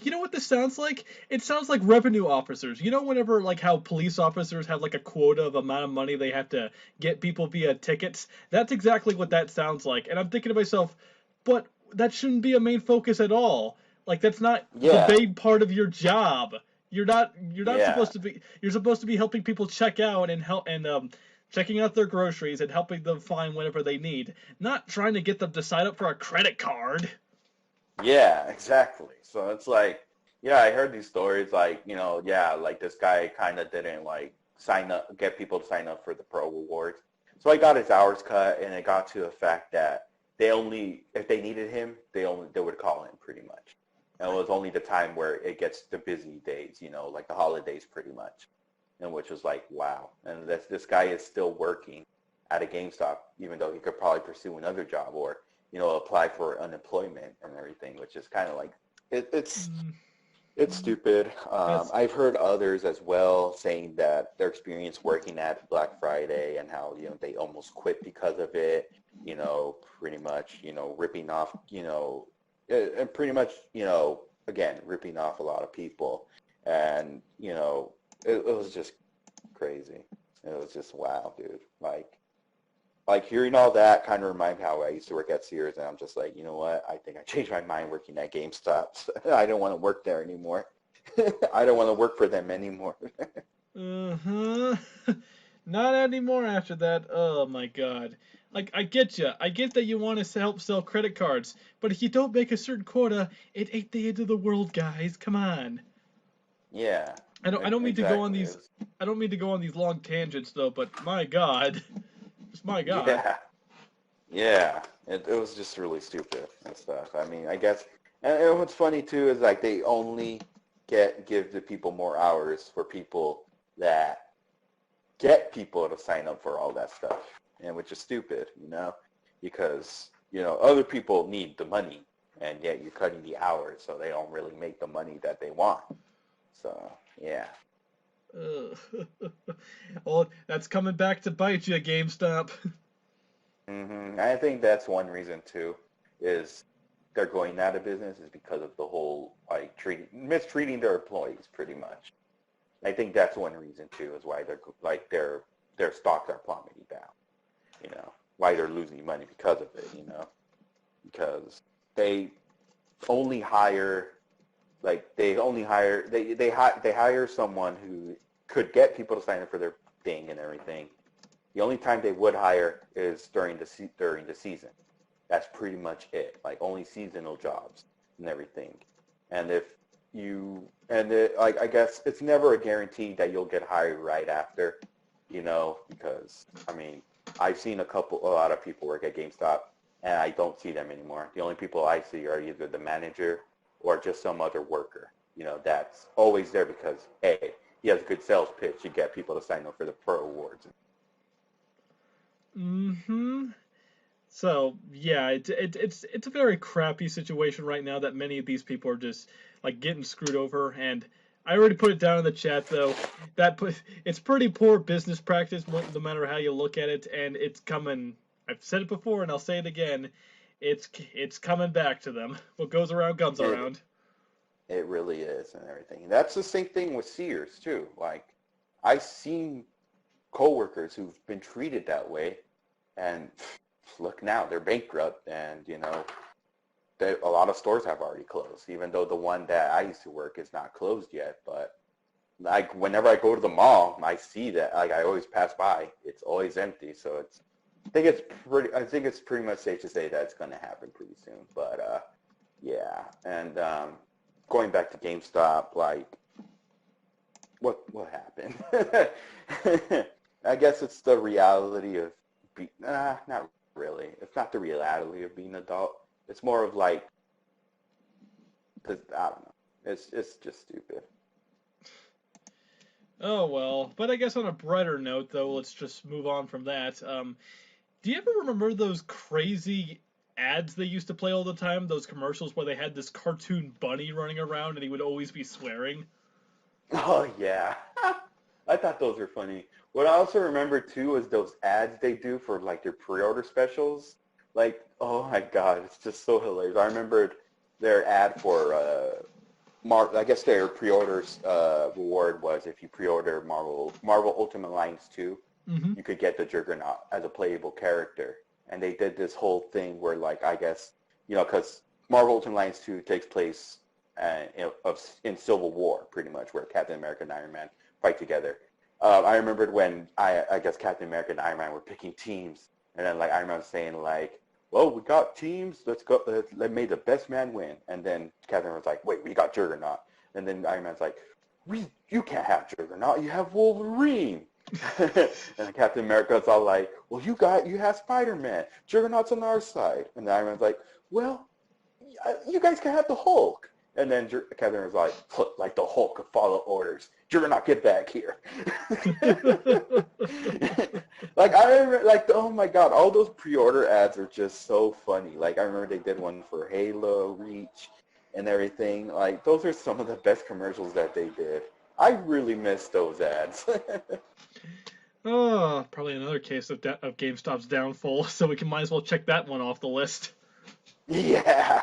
You know what this sounds like? It sounds like revenue officers. You know, whenever like how police officers have like a quota of amount of money they have to get people via tickets. That's exactly what that sounds like. And I'm thinking to myself, but that shouldn't be a main focus at all. Like that's not the Yeah, main part of your job. You're not yeah, supposed to be. You're supposed to be helping people check out and help and checking out their groceries and helping them find whatever they need. Not trying to get them to sign up for a credit card. yeah, exactly. So it's like, yeah, I heard these stories like, you know, yeah, like this guy kind of didn't like get people to sign up for the pro rewards. So I got his hours cut, and it got to the fact that if they needed him, they would call him pretty much. And it was only the time where it gets the busy days, like the holidays pretty much, and which was like, wow. And this guy is still working at a GameStop, even though he could probably pursue another job or, apply for unemployment and everything, which is kind of like, it's stupid. I've heard others as well saying that their experience working at Black Friday and how, they almost quit because of it, pretty much, ripping off, and pretty much, again, ripping off a lot of people. And, it was just crazy. It was just, wow, dude. Like hearing all that kind of reminds me how I used to work at Sears, and I'm just like, you know what? I think I changed my mind working at GameStop. I don't want to work there anymore. I don't want to work for them anymore. Uh-huh. Not anymore after that. Oh my god. Like, I get you. I get that you want to help sell credit cards, but if you don't make a certain quota, it ain't the end of the world, guys. Come on. Yeah, I don't mean to go on exactly. these I don't mean to go on these long tangents though, but my god. Just my god. Yeah, yeah. It was just really stupid and stuff. I mean, I guess, and what's funny too is like they only give the people more hours for people that get people to sign up for all that stuff, and which is stupid, because other people need the money, and yet you're cutting the hours, so they don't really make the money that they want. So yeah. Ugh. Well, that's coming back to bite you, GameStop. I think that's one reason too, is they're going out of business is because of the whole like mistreating their employees pretty much. I think that's one reason too, is why their stocks are plummeting down. Why they're losing money because of it. Because they only hire they hire someone who could get people to sign up for their thing and everything. The only time they would hire is during the season. That's pretty much it. Like only seasonal jobs and everything. And I guess it's never a guarantee that you'll get hired right after, because I mean, I've seen a lot of people work at GameStop, and I don't see them anymore. The only people I see are either the manager or just some other worker, that's always there because, hey, he has a good sales pitch to get people to sign up for the Pro Awards. Mm-hmm. So yeah, it's a very crappy situation right now that many of these people are just like getting screwed over. And I already put it down in the chat though it's pretty poor business practice no matter how you look at it, and it's coming. I've said it before and I'll say it again. It's coming back to them. What goes around comes It, around. it really is and everything. And that's the same thing with Sears too. Like, I've seen coworkers who've been treated that way, and look now, they're bankrupt, and a lot of stores have already closed. Even though the one that I used to work is not closed yet, but like whenever I go to the mall, I see that. Like I always pass by, it's always empty. So I think it's pretty much safe to say that it's going to happen pretty soon. But yeah, and going back to GameStop, like what happened? I guess it's the reality of not really. It's not the reality of being an adult. It's more of like, I don't know. It's just stupid. Oh well, but I guess on a brighter note though, let's just move on from that. Do you ever remember those crazy ads they used to play all the time? Those commercials where they had this cartoon bunny running around and he would always be swearing? Oh yeah, I thought those were funny. What I also remember too is those ads they do for like their pre-order specials. Like, oh my God, it's just so hilarious. I remembered their ad for I guess their pre-orders reward was if you pre-order Marvel Ultimate Alliance 2, Mm-hmm. you could get the Juggernaut as a playable character. And they did this whole thing where, like, I guess, because Marvel Ultimate Alliance 2 takes place in Civil War, pretty much, where Captain America and Iron Man fight together. I remembered when I guess Captain America and Iron Man were picking teams, and then like Iron Man was saying like, "Well, we got teams. Let's go. Let may the best man win." And then Captain was like, "Wait, we got Juggernaut." And then Iron Man's like, you can't have Juggernaut, you have Wolverine. And Captain America's all like, well, you have Spider-Man. Juggernaut's on our side. And Iron Man's like, well, you guys can have the Hulk. And then Captain America's like the Hulk could follow orders. Juggernaut, get back here. Like I remember, like oh my god, all those pre-order ads are just so funny. Like I remember they did one for Halo Reach and everything. Like those are some of the best commercials that they did. I really miss those ads. Oh, probably another case of GameStop's downfall. So we can might as well check that one off the list. Yeah.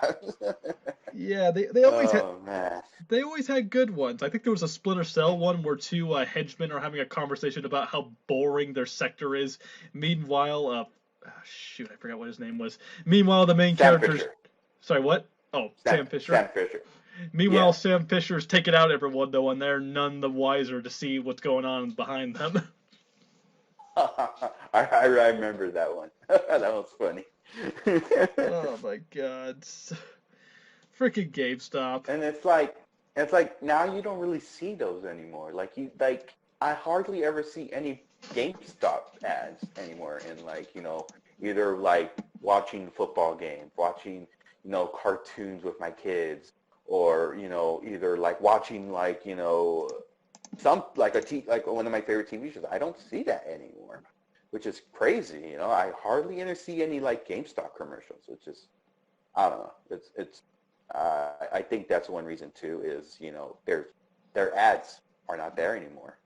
Yeah, they always had Oh man. they always had good ones. I think there was a Splinter Cell one where two henchmen are having a conversation about how boring their sector is. Meanwhile, shoot, I forgot what his name was. Meanwhile, the main Sam characters. Fisher. Sorry, what? Oh, Sam Fisher. Sam Fisher. Meanwhile, Yeah. Sam Fisher's taking out everyone though, and they're none the wiser to see what's going on behind them. I remember that one. That was funny. Oh my god. Freaking GameStop. And it's like now you don't really see those anymore. Like I hardly ever see any GameStop ads anymore in either like watching football games, watching, cartoons with my kids, or, either like watching some like like one of my favorite TV shows. I don't see that anymore, which is crazy. I hardly ever see any like GameStop commercials, which is, I don't know. It's I think that's one reason too is their ads are not there anymore.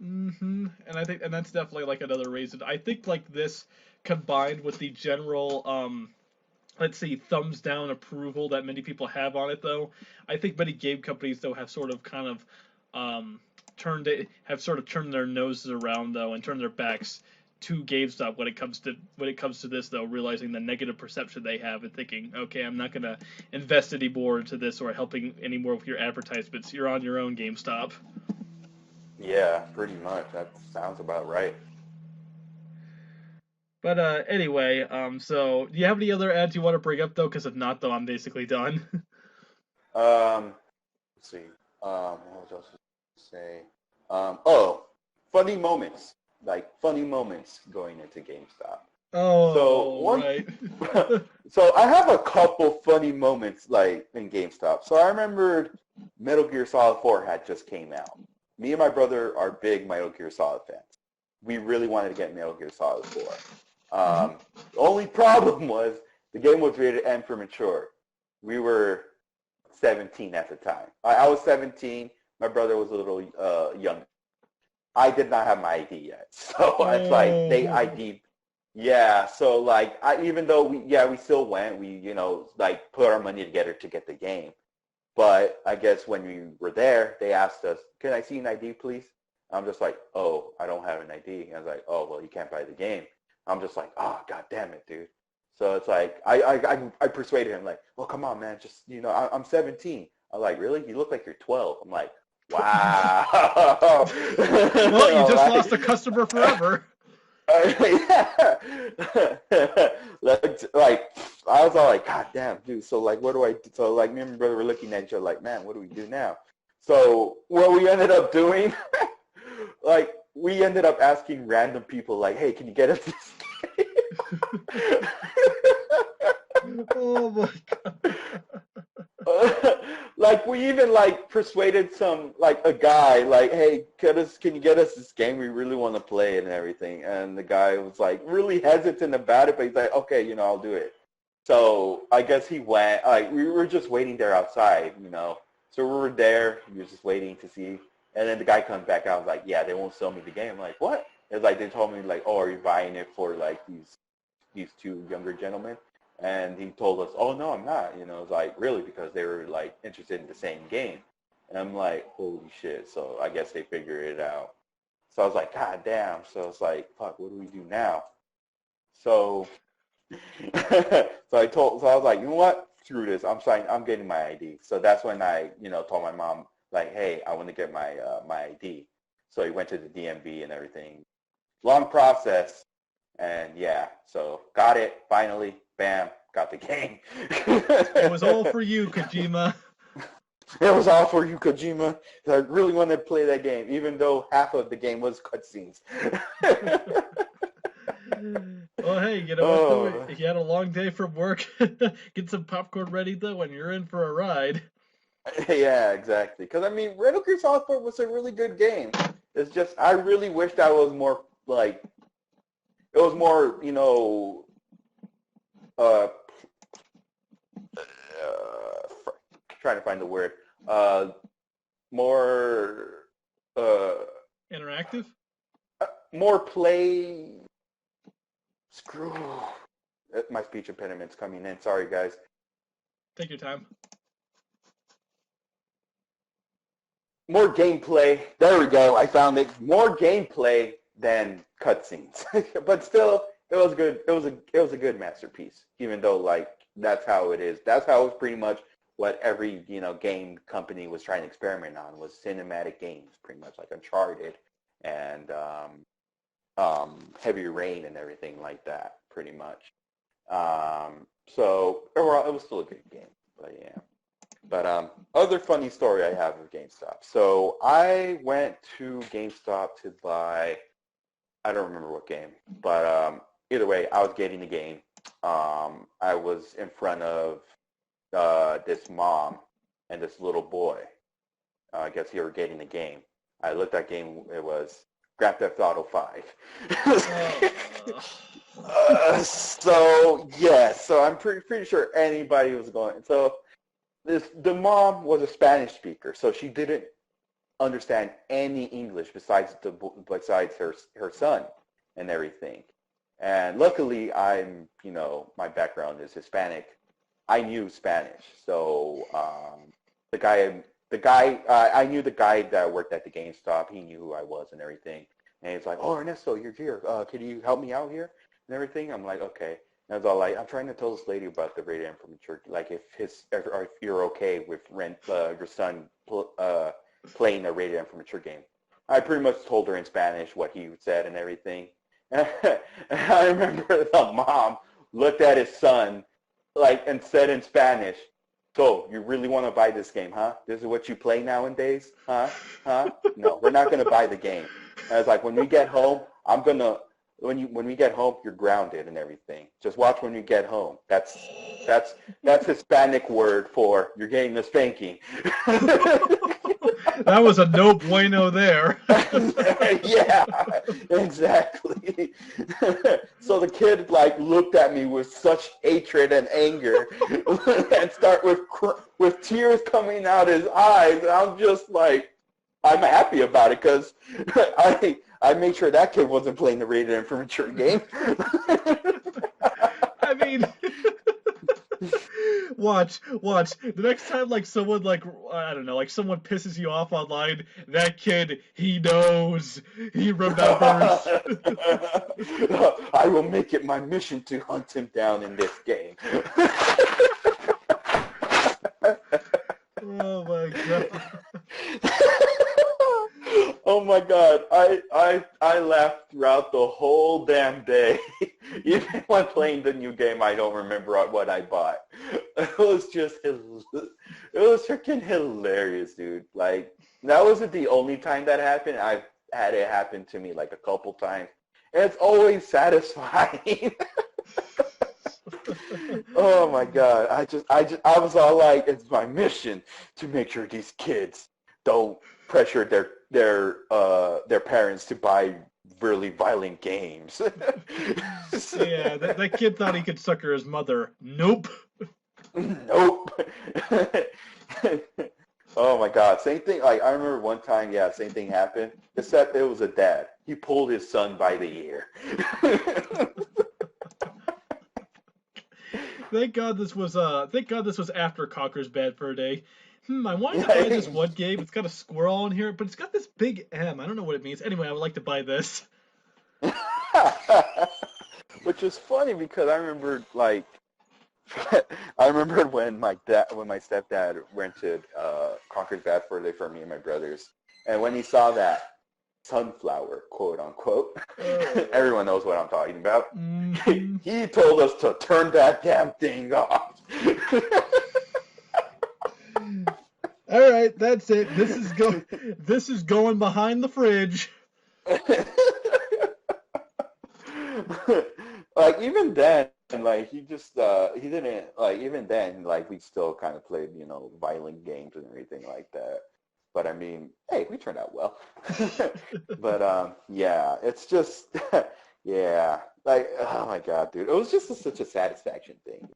And that's definitely like another reason. I think like this combined with the general let's see, thumbs down approval that many people have on it though. I think many game companies though have sort of kind of turned their noses around though and turned their backs to GameStop when it comes to this though, realizing the negative perception they have and thinking, okay, I'm not gonna invest any more into this or helping any more with your advertisements. You're on your own, GameStop. Yeah, pretty much. That sounds about right. But anyway, so do you have any other ads you want to bring up though? Because if not, though, I'm basically done. Let's see. What else to say? Funny moments. Like funny moments going into GameStop. Oh, right. So I have a couple funny moments like in GameStop. So I remembered Metal Gear Solid 4 had just came out. Me and my brother are big Metal Gear Solid fans. We really wanted to get Metal Gear Solid 4. The only problem was the game was rated M for mature. We were 17 at the time. I was 17. My brother was a little younger. I did not have my ID yet, so it's like they ID'd. Yeah, so like even though we still went, we like put our money together to get the game. But I guess when we were there, they asked us, "Can I see an ID, please?" I'm just like, "Oh, I don't have an ID." And I was like, "Oh, well, you can't buy the game." I'm just like, "Oh, god damn it, dude." So it's like I persuaded him like, "Well, come on, man, just I'm 17." I'm like, "Really? You look like you're 12." I'm like, wow. Well, you just lost a customer forever. Yeah. Like I was all like, God damn, dude. So like, what do I do? So like, me and my brother were looking at each other like, man, what do we do now? So what we ended up doing, like, we ended up asking random people like, hey, can you get us this game? Oh my god. Like we even like persuaded a guy like, hey, can you get us this game? We really want to play it and everything. And the guy was like really hesitant about it, but he's like, okay, I'll do it. So I guess he went. Like we were just waiting there outside, So we were there. We were just waiting to see. And then the guy comes back out. I was like, yeah, they won't sell me the game. I'm like, what? It's like they told me like, oh, are you buying it for like these two younger gentlemen? And he told us, oh, no, I'm not. It's like, really? Because they were, like, interested in the same game. And I'm like, holy shit. So I guess they figured it out. So I was like, God damn. So it's like, fuck, what do we do now? So so I was like, you know what? Screw this. I'm getting my ID. So that's when I, told my mom, like, hey, I want to get my ID. So he went to the DMV and everything. Long process. And yeah, so got it finally. Bam, got the game. It was all for you, Kojima. It was all for you, Kojima. I really wanted to play that game, even though half of the game was cutscenes. Well, hey, you know what though? Oh, If you had a long day from work, get some popcorn ready though, and you're in for a ride. yeah, exactly. Because I mean, Red Gear Solid 4 was a really good game. It's just I really wished I was more like it was more, uh, trying to find the word, more, uh, Interactive? more play. Screw. My speech impediment's coming in. Sorry, guys. Take your time. More gameplay. There we go. I found it. More gameplay than cutscenes, but still, it was good. It was a good masterpiece. Even though like that's how it is. That's how it's pretty much what every game company was trying to experiment on was cinematic games, pretty much like Uncharted and Heavy Rain and everything like that, pretty much. So overall, it was still a good game, but yeah. But other funny story I have with GameStop. So I went to GameStop to buy, I don't remember what game, but either way, I was getting the game. I was in front of this mom and this little boy. I guess they were getting the game. I looked at game. It was Grand Theft Auto 5. So yes, so I'm pretty sure anybody was going. So the mom was a Spanish speaker, so she didn't understand any English besides her son and everything. And luckily, my background is Hispanic. I knew Spanish, so I knew the guy that worked at the GameStop. He knew who I was and everything. And he's like, "Oh, Ernesto, you're here. Can you help me out here and everything?" I'm like, "Okay." And I was all like, "I'm trying to tell this lady about the rated M from the church. Like, if you're okay with your son playing a rated M from a church game." I pretty much told her in Spanish what he said and everything. And I remember the mom looked at his son and said in Spanish, "So, you really want to buy this game, huh? This is what you play nowadays? Huh? Huh? No, we're not going to buy the game." And I was like, "When we get home, when we get home, you're grounded and everything. Just watch when you get home." That's Hispanic word for you're getting a spanking. That was a no bueno there. Yeah, exactly. So the kid looked at me with such hatred and anger, and start with tears coming out his eyes. And I'm just like, I'm happy about it because I made sure that kid wasn't playing the rated M for mature game. I mean, watch. The next time, someone, I don't know, someone pisses you off online, that kid, he knows. He remembers. I will make it my mission to hunt him down in this game. Oh my god. Oh my god, I laughed throughout the whole damn day. Even when playing the new game, I don't remember what I bought. It was freaking hilarious, dude. Like, that wasn't the only time that happened. I've had it happen to me a couple times. And it's always satisfying. Oh my god, I was all like, it's my mission to make sure these kids don't pressure their parents to buy really violent games. Yeah, that kid thought he could sucker his mother. Nope. Nope. Oh my god, same thing. I remember one time, yeah, same thing happened. Except it was a dad. He pulled his son by the ear. Thank God this was after Conker's Bad Fur Day. I wanted to buy this one game. It's got a squirrel in here, but it's got this big M. I don't know what it means. Anyway, I would like to buy this. Which was funny because I remember I remember when my stepdad rented Conker's Bad Fur Day for me and my brothers, and when he saw that sunflower, quote unquote, everyone knows what I'm talking about. Mm-hmm. He told us to turn that damn thing off. I right, that's it. This is going behind the fridge. Like even then, like he just he didn't like even then like we still kind of played violent games and everything like that. But I mean, hey, we turned out well. But yeah, it's just yeah, like oh my god, dude, it was just such a satisfaction thing.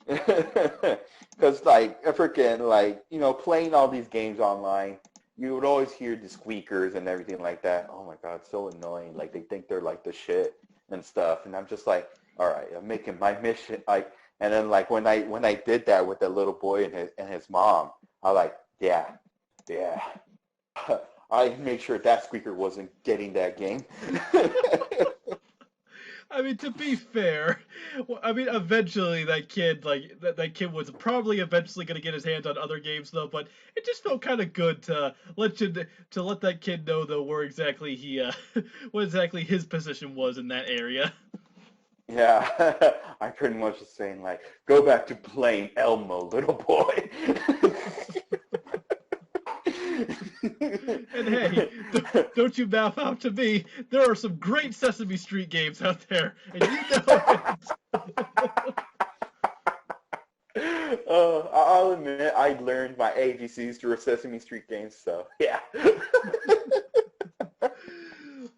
Because like a freaking like playing all these games online, you would always hear the squeakers and everything like that. Oh my god, so annoying. Like they think they're like the shit and stuff, and I'm just like, all right, I'm making my mission. Like, and then like when I did that with the little boy and his mom, I was like, yeah, yeah. I made sure that squeaker wasn't getting that game. I mean, to be fair, I mean, eventually that kid, like that kid was probably eventually going to get his hands on other games though. But it just felt kind of good to let that kid know though where exactly what exactly his position was in that area. Yeah, I pretty much was saying like, go back to playing Elmo, little boy. And hey, don't you bow out to me. There are some great Sesame Street games out there, and you know it. I'll admit I learned my ABCs through Sesame Street games, so yeah.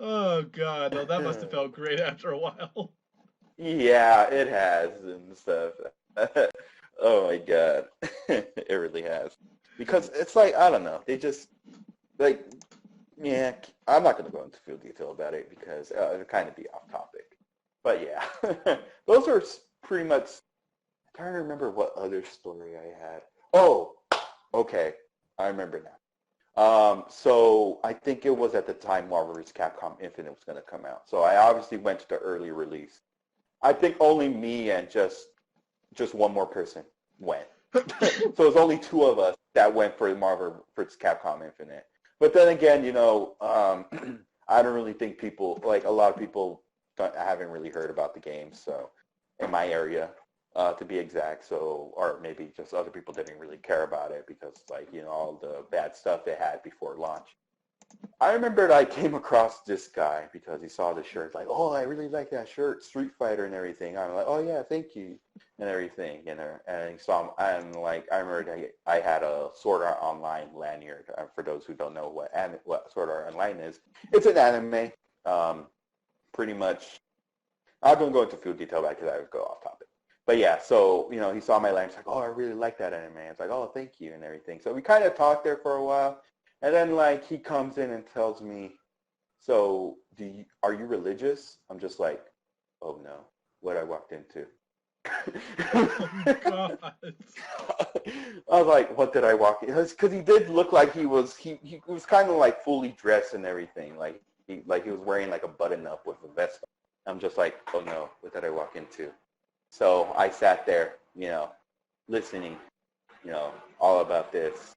Oh God, no, that must have felt great after a while. Yeah, it has and stuff. Oh my god, it really has. Because it's like I don't know, they just like yeah. I'm not gonna go into full detail about it because it'll kind of be off topic. But yeah, those are pretty much. I'm trying to remember what other story I had. Oh, okay, I remember now. So I think it was at the time Marvel vs. Capcom Infinite was going to come out. So I obviously went to the early release. I think only me and just one more person went. So it was only two of us that went for Marvel vs. Capcom Infinite. But then again, I don't really think people, like a lot of people haven't really heard about the game. So in my area, to be exact. So, or maybe just other people didn't really care about it because like, all the bad stuff they had before launch. I remembered I came across this guy because he saw the shirt, like, oh, I really like that shirt, Street Fighter and everything. I'm like, oh yeah, thank you, and everything, and he saw him, and like, I remembered I had a Sword Art Online lanyard. For those who don't know what Sword Art Online is, it's an anime, pretty much. I don't go into full detail about it because I would go off topic. But yeah, so, he saw my lanyard, he's like, oh, I really like that anime. It's like, oh, thank you, and everything. So we kind of talked there for a while. And then, like, he comes in and tells me, so are you religious? I'm just like, oh, no, what I walked into. Oh God. I was like, what did I walk in? Because he did look like he was kind of like fully dressed and everything. Like he was wearing like a button up with a vest. I'm just like, oh, no, what did I walk into? So I sat there, listening, all about this.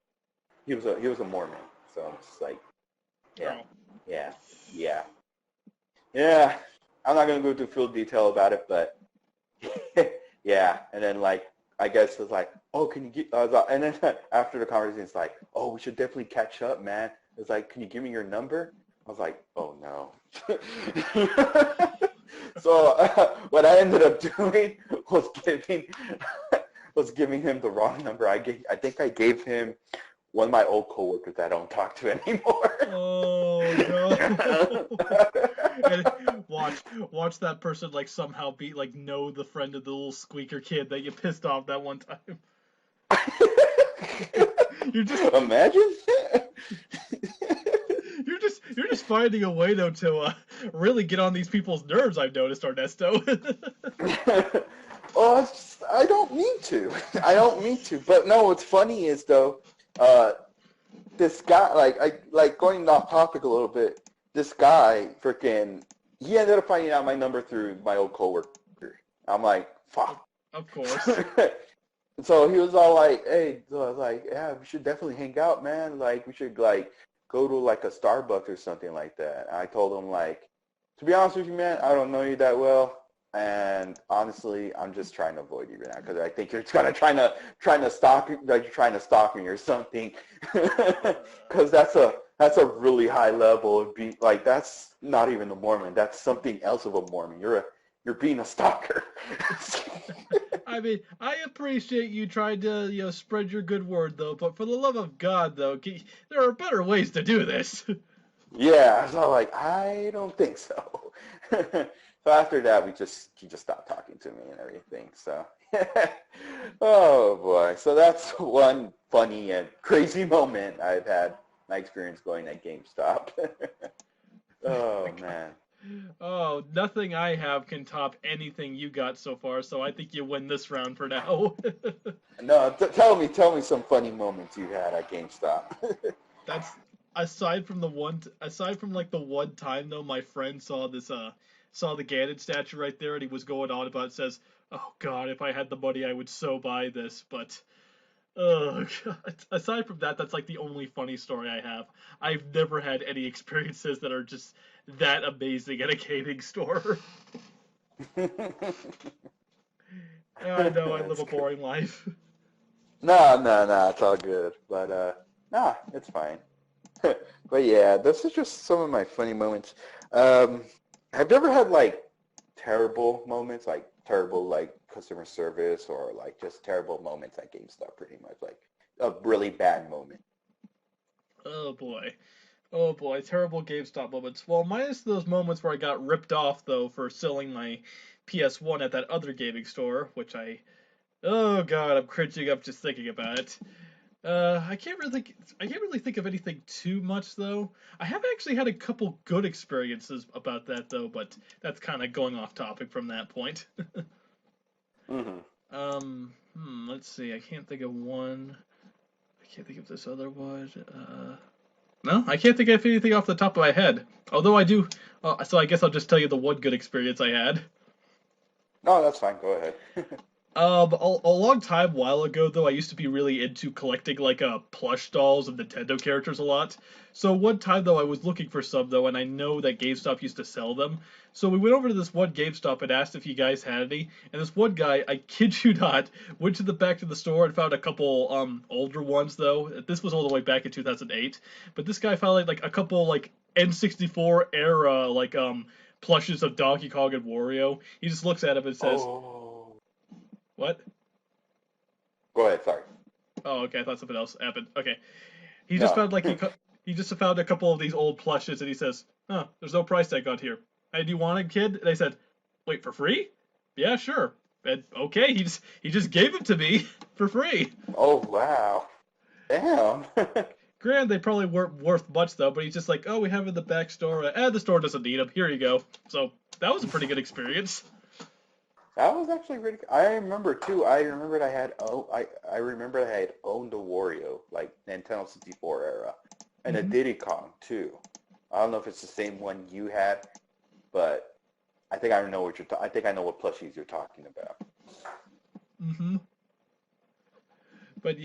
He was a Mormon. So I'm just like, yeah, Oh. yeah, yeah, yeah. I'm not gonna go into full detail about it, but yeah. And then like, I guess it's like, oh, can you get? And then after the conversation, it's like, oh, we should definitely catch up, man. It's like, can you give me your number? I was like, oh no. So what I ended up doing was giving him the wrong number. I think I gave him one of my old coworkers that I don't talk to anymore. Oh no! And watch that person like somehow be like know the friend of the little squeaker kid that you pissed off that one time. You're just Imagine. you're just finding a way though to really get on these people's nerves. I've noticed, Ernesto. Oh, I don't mean to. I don't mean to. But no, what's funny is though, this guy, like going off topic a little bit. This guy, freaking, he ended up finding out my number through my old coworker. I'm like, fuck. Of course. So he was all like, hey, so I was like, yeah, we should definitely hang out, man. Like, we should like go to like a Starbucks or something like that. And I told him like, to be honest with you, man, I don't know you that well. And honestly, I'm just trying to avoid you right now because I think you're kind of trying to stalk, like you're trying to stalk me or something. Because that's a really high level of being like that's not even a Mormon. That's something else of a Mormon. You're being a stalker. I mean, I appreciate you trying to, spread your good word, though. But for the love of God, though, there are better ways to do this. Yeah, so like I don't think so. So after that, he just stopped talking to me and everything. So, oh boy. So that's one funny and crazy moment I've had my experience going at GameStop. My Oh God. man. Oh, nothing I have can top anything you got so far. So I think you win this round for now. No, tell me some funny moments you had at GameStop. That's aside from like the one time though, my friend saw the Ganon statue right there, and he was going on about it, says, "Oh God, if I had the money, I would so buy this." But oh God, aside from that, that's like the only funny story I have. I've never had any experiences that are just that amazing at a gaming store. I know I live That's a good. boring life. No, it's all good. But nah, it's fine. But yeah, those are just some of my funny moments. Um, have you ever had like terrible moments, like terrible like customer service or like just terrible moments at GameStop pretty much, like a really bad moment? Oh boy. Oh boy, terrible GameStop moments. Well, minus those moments where I got ripped off though for selling my PS1 at that other gaming store, which oh god, I'm cringing up just thinking about it. I can't really think of anything too much though. I have actually had a couple good experiences about that though, but that's kind of going off topic from that point. Mm-hmm. Let's see. I can't think of one. I can't think of this other one. No, I can't think of anything off the top of my head. Although I do, so I guess I'll just tell you the one good experience I had. No, that's fine. Go ahead. A long time while ago though, I used to be really into collecting like plush dolls of Nintendo characters a lot. So one time though, I was looking for some though, and I know that GameStop used to sell them. So we went over to this one GameStop and asked if you guys had any. And this one guy, I kid you not, went to the back of the store and found a couple older ones though. This was all the way back in 2008. But this guy found like a couple like N64 era like plushes of Donkey Kong and Wario. He just looks at him and says, Oh, "What?" go ahead. Sorry. Oh, okay. I thought something else happened. Okay. He just No. found like he just found a couple of these old plushes, and he says, "Huh, there's no price tag on here. Hey, do you want it, kid?" And I said, "Wait, for free?" "Yeah, sure." And okay, he just gave them to me for free. Oh wow. Damn. Granted, they probably weren't worth much though, but he's just like, "Oh, we have in the back store. The store doesn't need them. Here you go." So that was a pretty good experience. That was actually really. I remember too. I remember I had owned a Wario, like Nintendo 64 era, and a Hmm. Diddy Kong too. I don't know if it's the same one you had, but I think I know what I think I know what plushies you're talking about. Hmm. But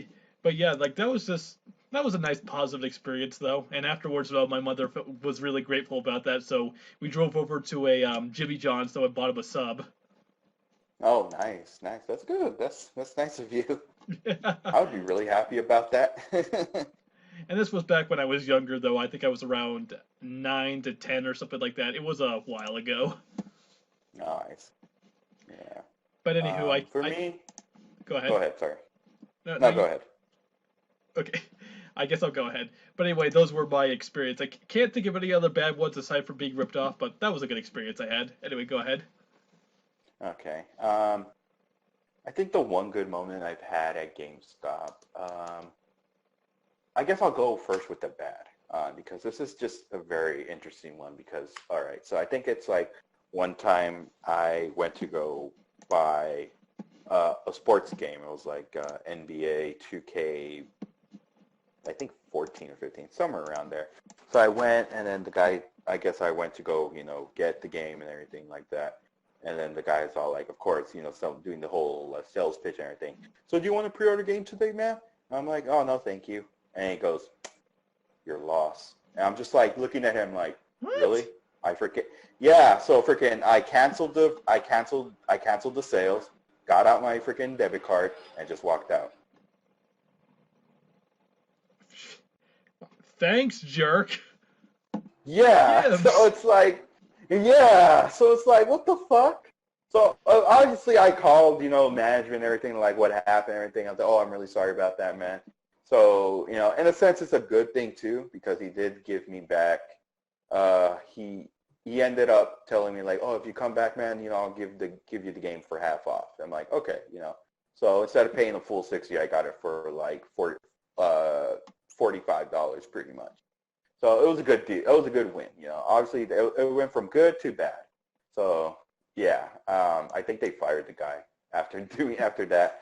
but yeah, like that was a nice positive experience though. And afterwards though, my mother was really grateful about that. So we drove over to a Jimmy John's though and bought him a sub. Oh, nice, nice. That's good. That's nice of you. I would be really happy about that. And this was back when I was younger though. I think I was around 9 to 10 or something like that. It was a while ago. Nice. Yeah. But anywho, For I me, go go ahead. ahead. Sorry. No, no, No, go you ahead. okay? I guess I'll go ahead. But anyway, those were my experience. I can't think of any other bad ones aside from being ripped off, but that was a good experience I had. Anyway, go ahead. Okay. I think the one good moment I've had at GameStop. I guess I'll go first with the bad because this is just a very interesting one because, all right, so I think it's like one time I went to go buy a sports game. It was like NBA 2K, I think 14 or 15, somewhere around there. So I went and then the guy, I guess I went to go, get the game and everything like that. And then the guy's all like, of course, doing the whole sales pitch and everything. So do you want to pre-order game today, man? I'm like, oh, no, thank you. And he goes, you're lost. And I'm just like looking at him like, really? What? I forget. Yeah, so freaking I canceled the sales, got out my freaking debit card, and just walked out. Thanks, jerk. Yeah, so Gibbs. it's like, yeah, so it's like, what the fuck? So obviously I called, management and everything, like what happened and everything. I was like, oh, I'm really sorry about that, man. So, in a sense, it's a good thing too, because he did give me back. He ended up telling me like, oh, if you come back, man, I'll give you the game for half off. I'm like, okay. So instead of paying the full 60, I got it for like $45 pretty much. So it was a good deal. It was a good win. Obviously it went from good to bad. So yeah, I think they fired the guy after that.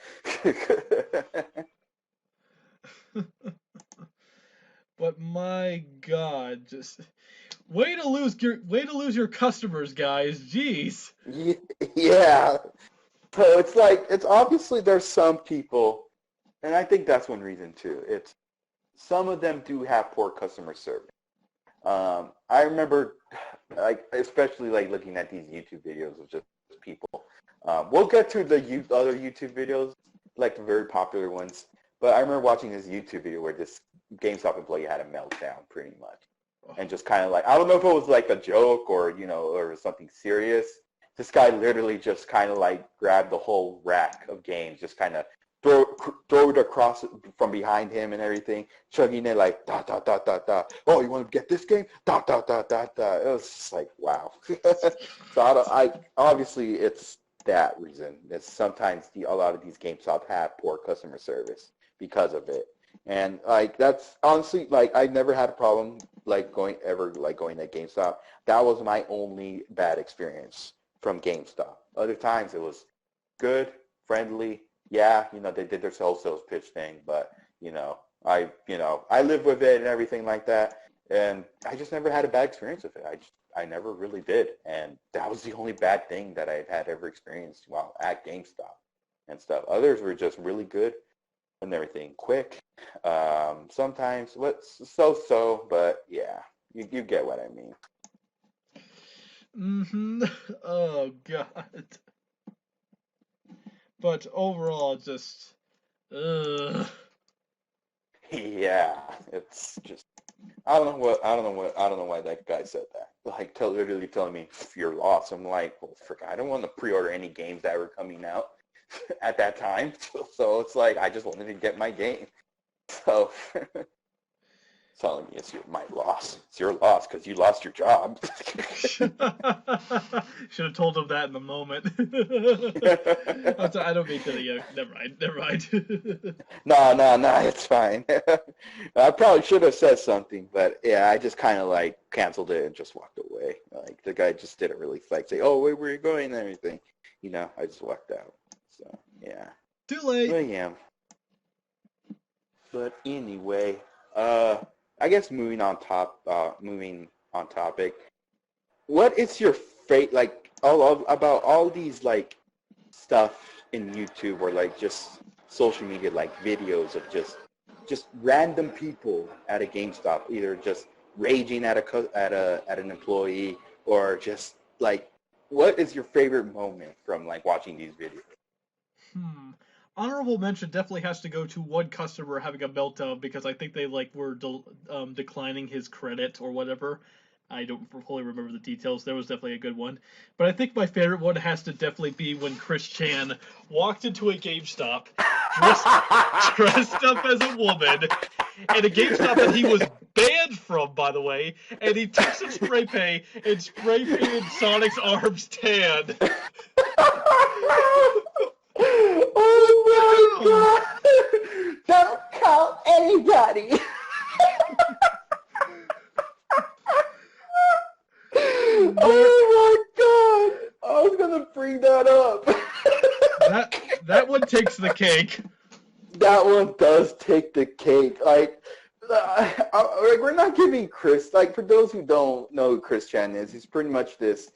But my God, just way to lose your customers, guys. Jeez. Yeah. So it's like it's obviously there's some people, and I think that's one reason too. It's some of them do have poor customer service. I remember, like, especially like looking at these YouTube videos of just people. We'll get to the other YouTube videos, like the very popular ones. But I remember watching this YouTube video where this GameStop employee had a meltdown, pretty much, and just kind of like I don't know if it was like a joke or or something serious. This guy literally just kind of like grabbed the whole rack of games, just kind of throw it across from behind him and everything, chugging it like da da da da da. Oh, you want to get this game? Da da da da da. It was just like wow. So I obviously it's that reason. It's sometimes a lot of these GameStop have poor customer service because of it, and like that's honestly like I never had a problem like going to GameStop. That was my only bad experience from GameStop. Other times it was good, friendly. Yeah, they did their sales pitch thing, but I live with it and everything like that, and I just never had a bad experience with it. I never really did, and that was the only bad thing that I've had ever experienced while at GameStop and stuff. Others were just really good and everything, quick. Sometimes so, but yeah, you get what I mean. Mm-hmm. Oh God. But overall, just Yeah, it's just I don't know why that guy said that. Like, literally telling me you're lost. I'm like, well, frick, I don't want to pre-order any games that were coming out at that time. So it's like I just wanted to get my game. So telling me my loss. It's your loss because you lost your job. should have told him that in the moment. I'm sorry, I don't mean to. Yeah, never mind. Never mind. No, it's fine. I probably should have said something, but yeah, I just kind of like canceled it and just walked away. Like the guy just didn't really like say, "Oh, where are you going?" and everything. I just walked out. So yeah, Too late. but yeah. But anyway, I guess moving on topic. What is your fate like about all these like stuff in YouTube or like just social media like videos of just random people at a GameStop either just raging at an employee or just like what is your favorite moment from like watching these videos? Hmm. Honorable mention definitely has to go to one customer having a meltdown because I think they like were declining his credit or whatever. I don't fully remember the details. There was definitely a good one, but I think my favorite one has to definitely be when Chris Chan walked into a GameStop dressed dressed up as a woman, and a GameStop that he was banned from, by the way, and he took some spray paint and spray painted Sonic's arms tan. Oh my god! Don't call anybody! There, Oh my god! I was gonna bring that up. that one takes the cake. That one does take the cake. Like we're not giving Chris, like for those who don't know who Chris Chan is, he's pretty much this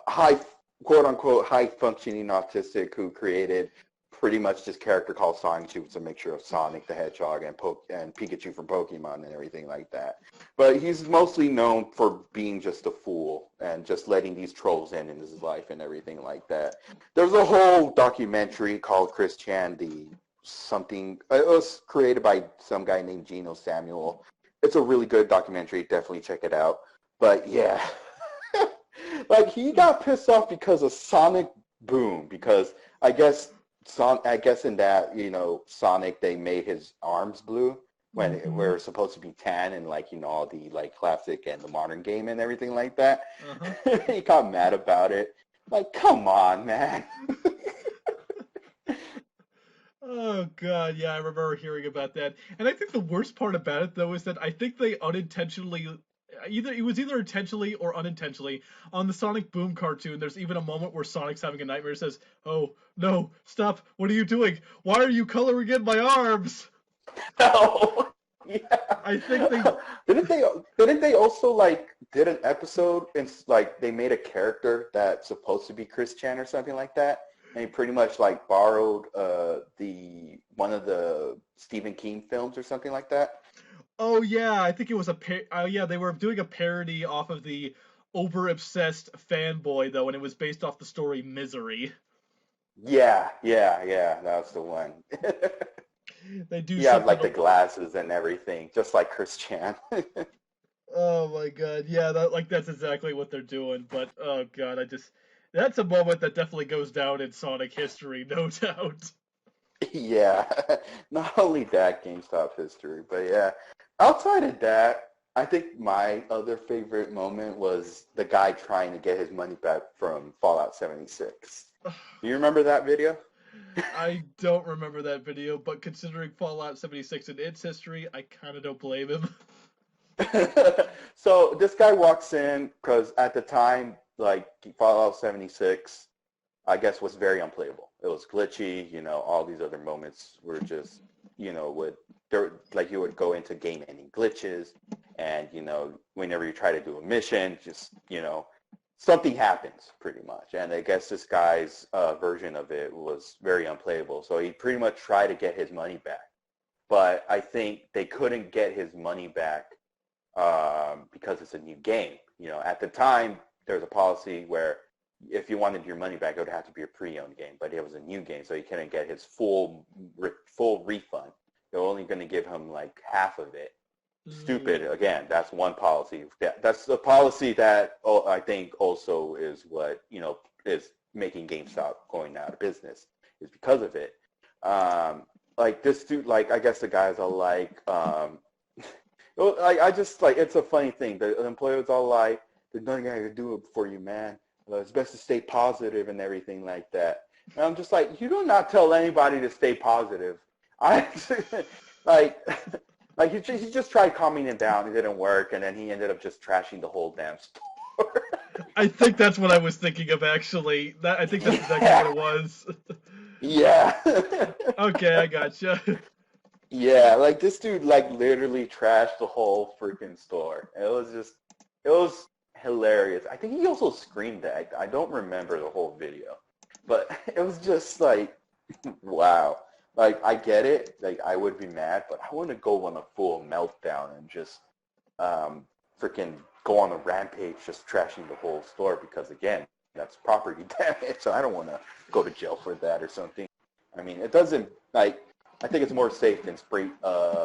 high, quote unquote, high functioning autistic who created pretty much this character called Sonic. She was a mixture of Sonic the Hedgehog and Pikachu from Pokemon and everything like that. But he's mostly known for being just a fool and just letting these trolls in his life and everything like that. There's a whole documentary called Chris Chan, it was created by some guy named Geno Samuel. It's a really good documentary. Definitely check it out. But yeah, like he got pissed off because of Sonic Boom, because I guess in that, Sonic, they made his arms blue when it Mm-hmm. were supposed to be tan, and like, all the like classic and the modern game and everything like that. Uh-huh. He got mad about it. Like, come on, man. Oh God, yeah, I remember hearing about that. And I think the worst part about it though is that I think they unintentionally either intentionally or unintentionally on the Sonic Boom cartoon, there's even a moment where Sonic's having a nightmare and says, "Oh, no, stop. What are you doing? Why are you coloring in my arms?" No. I think Yeah. they Didn't they also like did an episode and like they made a character that's supposed to be Chris Chan or something like that? And he pretty much like borrowed the one of the Stephen King films or something like that. Oh yeah, I think it was yeah, they were doing a parody off of the over obsessed fanboy though, and it was based off the story Misery. Yeah, that's the one. They do He had something. like the glasses and everything, just like Chris Chan. Oh my god, yeah, that's exactly what they're doing. But oh god, that's a moment that definitely goes down in Sonic history, no doubt. Yeah, not only that GameStop history, but yeah. Outside of that, I think my other favorite moment was the guy trying to get his money back from Fallout 76. Do you remember that video? I don't remember that video, but considering Fallout 76 and its history, I kind of don't blame him. So this guy walks in because at the time, like Fallout 76, I guess was very unplayable. It was glitchy, all these other moments were just, like you would go into game-ending glitches and, whenever you try to do a mission, just, something happens pretty much. And I guess this guy's version of it was very unplayable. So he pretty much tried to get his money back. But I think they couldn't get his money back because it's a new game. At the time, there was a policy where if you wanted your money back, it would have to be a pre-owned game, but it was a new game, so he couldn't get his full refund. They're only going to give him like half of it. Stupid. Again, that's one policy. That's the policy that I think also is what is making GameStop going out of business is because of it. Like this dude, like I guess the guys are like, well, I just like it's a funny thing. The employers all like, "There's nothing I can do for you, man. It's best to stay positive and everything like that." And I'm just like, you do not tell anybody to stay positive. I like, like he just tried calming him down. It didn't work, and then he ended up just trashing the whole damn store. I think that's what I was thinking of actually. I think that's exactly what Yeah, it was. yeah, Okay, I gotcha. yeah. Like this dude, like literally trashed the whole freaking store. It was hilarious. I think he also screamed that. I don't remember the whole video, but it was just like, wow. Like I get it. Like I would be mad, but I wouldn't go on a full meltdown and just um, freaking go on a rampage, just trashing the whole store because again, that's property damage. So I don't want to go to jail for that or something. I mean, it doesn't like. I think it's more safe than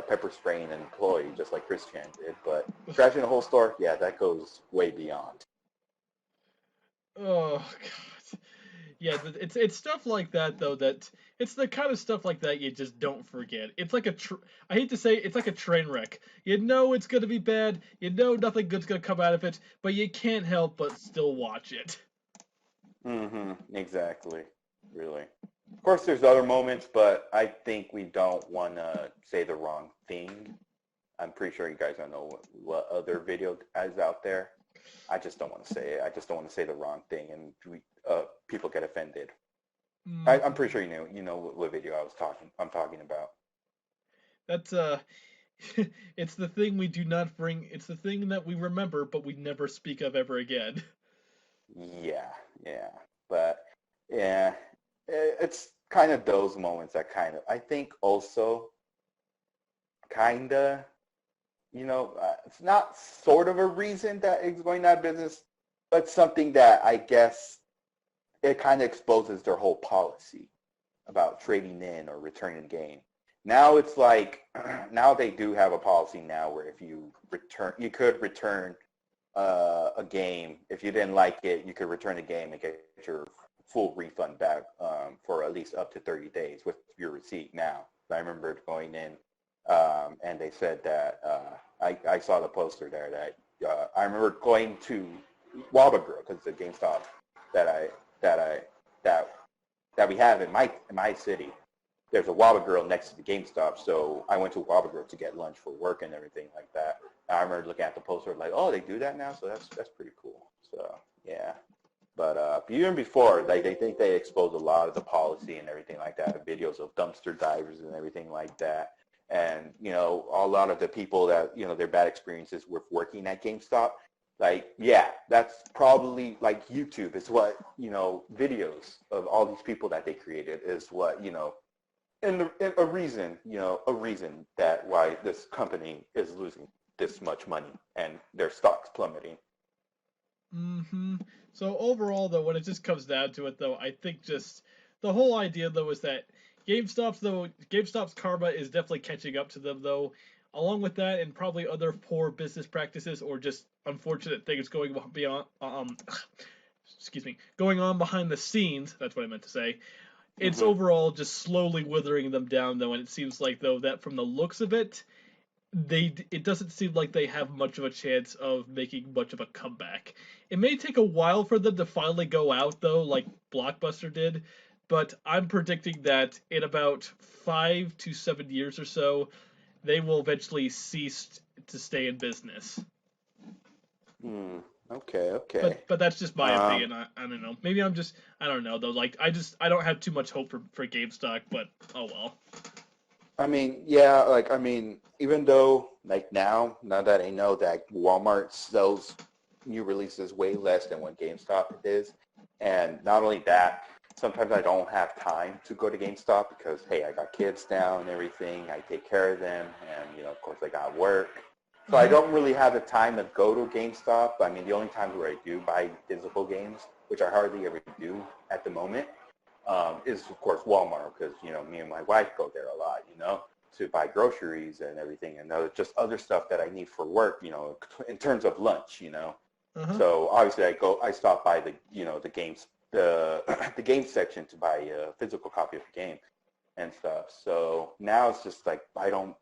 pepper spraying an employee, just like Chris Chan did. But trashing the whole store, yeah, that goes way beyond. Oh god. Yeah, it's stuff like that though that it's the kind of stuff like that you just don't forget. It's like I hate to say it's like a train wreck. You know it's gonna be bad. You know nothing good's gonna come out of it, but you can't help but still watch it. Exactly. Really. Of course, there's other moments, but I think we don't want to say the wrong thing. I'm pretty sure you guys don't know what other video is out there. I just don't want to say it. I just don't want to say the wrong thing, and people get offended. I'm pretty sure you know what video I'm talking about. That's it's the thing we do not bring. It's the thing that we remember, but we never speak of ever again. Yeah, yeah, but yeah, it's kind of those moments that I think also kind of, it's not sort of a reason that it's going out of business, but something that I guess it kind of exposes their whole policy about trading in or returning game. Now it's like, now they do have a policy now where if you could return a game. If you didn't like it, you could return the game and get your full refund back for at least up to 30 days with your receipt now. I remember going in and they said that I saw the poster there that I remember going to Wabagro because the GameStop that we have in my city. There's a Wabagro next to the GameStop, so I went to Wabagro to get lunch for work and everything like that. I remember looking at the poster like, oh, they do that now, so that's pretty cool. So yeah, but even before, like they think they exposed a lot of the policy and everything like that, the videos of dumpster divers and everything like that, and a lot of the people that their bad experiences with working at GameStop. Like, yeah, that's probably like YouTube is what videos of all these people that they created is what and a reason that why this company is losing this much money and their stocks plummeting. Mm-hmm. So overall, though, when it just comes down to it, though, I think just the whole idea, though, is that GameStop's karma is definitely catching up to them, though. Along with that, and probably other poor business practices or just unfortunate things going beyond, excuse me, going on behind the scenes. That's what I meant to say. It's Hmm. overall just slowly withering them down, though, and it seems like, though, that from the looks of it, it doesn't seem like they have much of a chance of making much of a comeback. It may take a while for them to finally go out though, like Blockbuster did, but I'm predicting that in about 5 to 7 years or so, they will eventually cease to stay in business. Hmm. Okay. Okay. But that's just my Um, opinion. I don't know. Maybe I don't know though. Like I don't have too much hope for GameStop, but oh well. I mean, yeah, like even though like now that I know that Walmart sells new releases way less than what GameStop is, and not only that, sometimes I don't have time to go to GameStop because hey, I got kids now and everything. I take care of them, and of course I got work, so I Uh-huh. don't really have the time to go to GameStop. I mean, the only times where I do buy physical games, which I hardly ever do at the moment, is of course Walmart because me and my wife go there a lot, to buy groceries and everything, and just other stuff that I need for work, in terms of lunch. Uh-huh. So obviously I stop by the games the the game section to buy a physical copy of the game and stuff. So now it's just like I don't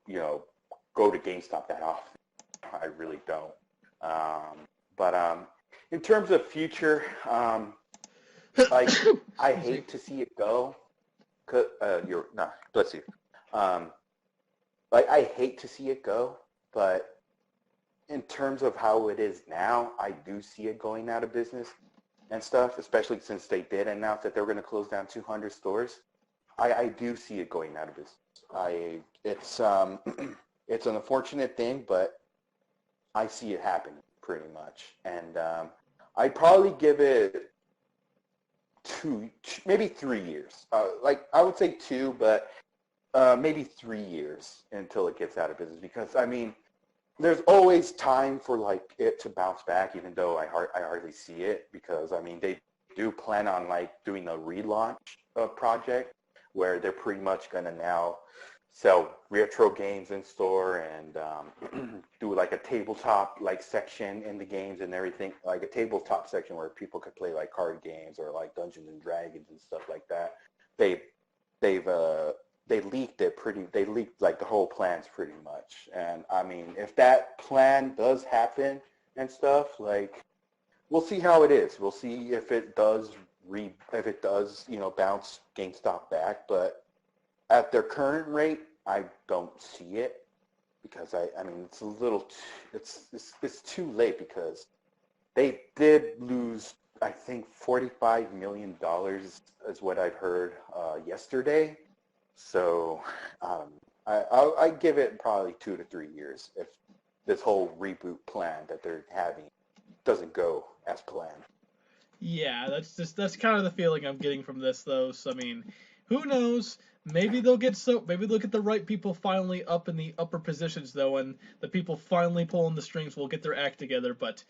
go to GameStop that often. I really don't. But in terms of future, like I Excuse me. hate to see it go. You're not. Bless you. Um, like I hate to see it go, but in terms of how it is now, I do see it going out of business and stuff. Especially since they did announce that they were going to close down 200 stores. I do see it going out of business. It's it's an unfortunate thing, but I see it happening pretty much, and I'd probably give it maybe 3 years. Like I would say two, but maybe 3 years until it gets out of business. Because I mean, there's always time for like it to bounce back, even though I hardly see it. Because I mean, they do plan on like doing a relaunch project where they're pretty much gonna now sell retro games in store and do like a tabletop like section in the games and everything, like a tabletop section where people could play like card games or like Dungeons and Dragons and stuff like that. They they've they leaked like the whole plans pretty much. And I mean, if that plan does happen and stuff, like we'll see how it is. We'll see if it does bounce GameStop back, but at their current rate, I don't see it because I mean it's a little it's too late because they did lose I think $45 million is what I've heard yesterday. So I give it probably 2 to 3 years if this whole reboot plan that they're having doesn't go as planned. Yeah, that's kind of the feeling I'm getting from this though. So I mean, Who knows? Maybe they'll get the right people finally up in the upper positions though, and the people finally pulling the strings will get their act together. But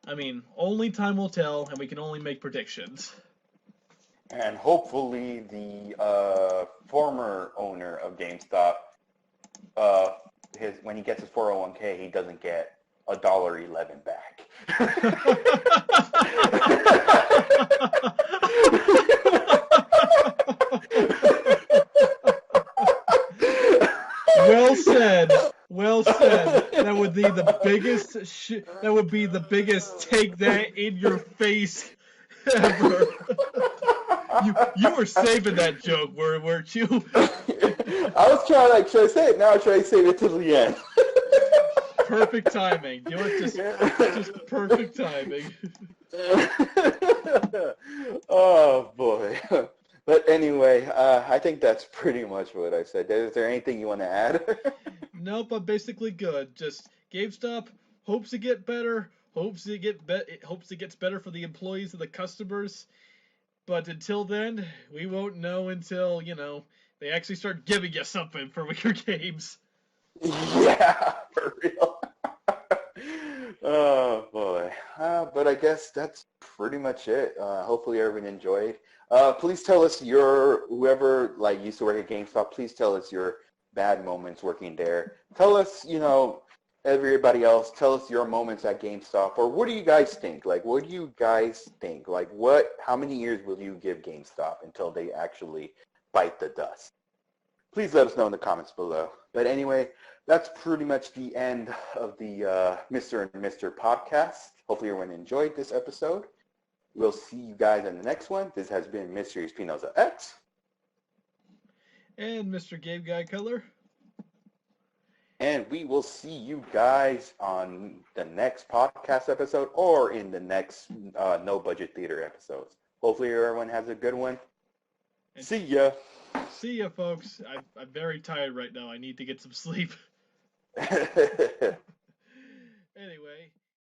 I mean, only time will tell, and we can only make predictions. And hopefully the former owner of GameStop, when he gets his 401k, he doesn't get $1.11 back. Well said. Well said. That would be the biggest. That would be the biggest take that in your face ever. You were saving that joke, weren't you? I was trying like, should I say it now or should I save it till the end? Perfect timing. You know, just perfect timing. Oh boy. But anyway, I think that's pretty much what I said. Is there anything you want to add? Nope, I'm basically good. Just GameStop hopes to get better. Hopes it gets better for the employees and the customers. But until then, we won't know until, they actually start giving you something for your games. Yeah, for real. Oh boy. But I guess that's pretty much it. Hopefully everyone enjoyed. Please tell us whoever like used to work at GameStop, please tell us your bad moments working there. Tell us, everybody else, tell us your moments at GameStop, or what do you guys think? Like, what do you guys think? Like, how many years will you give GameStop until they actually bite the dust? Please let us know in the comments below. But anyway, that's pretty much the end of the Mr. and Mr. podcast. Hopefully everyone enjoyed this episode. We'll see you guys in the next one. This has been Mystery Spinoza X. And Mr. Game Guy Color. And we will see you guys on the next podcast episode or in the next No Budget Theater episodes. Hopefully everyone has a good one. And see ya. See ya, folks. I'm very tired right now. I need to get some sleep. Anyway.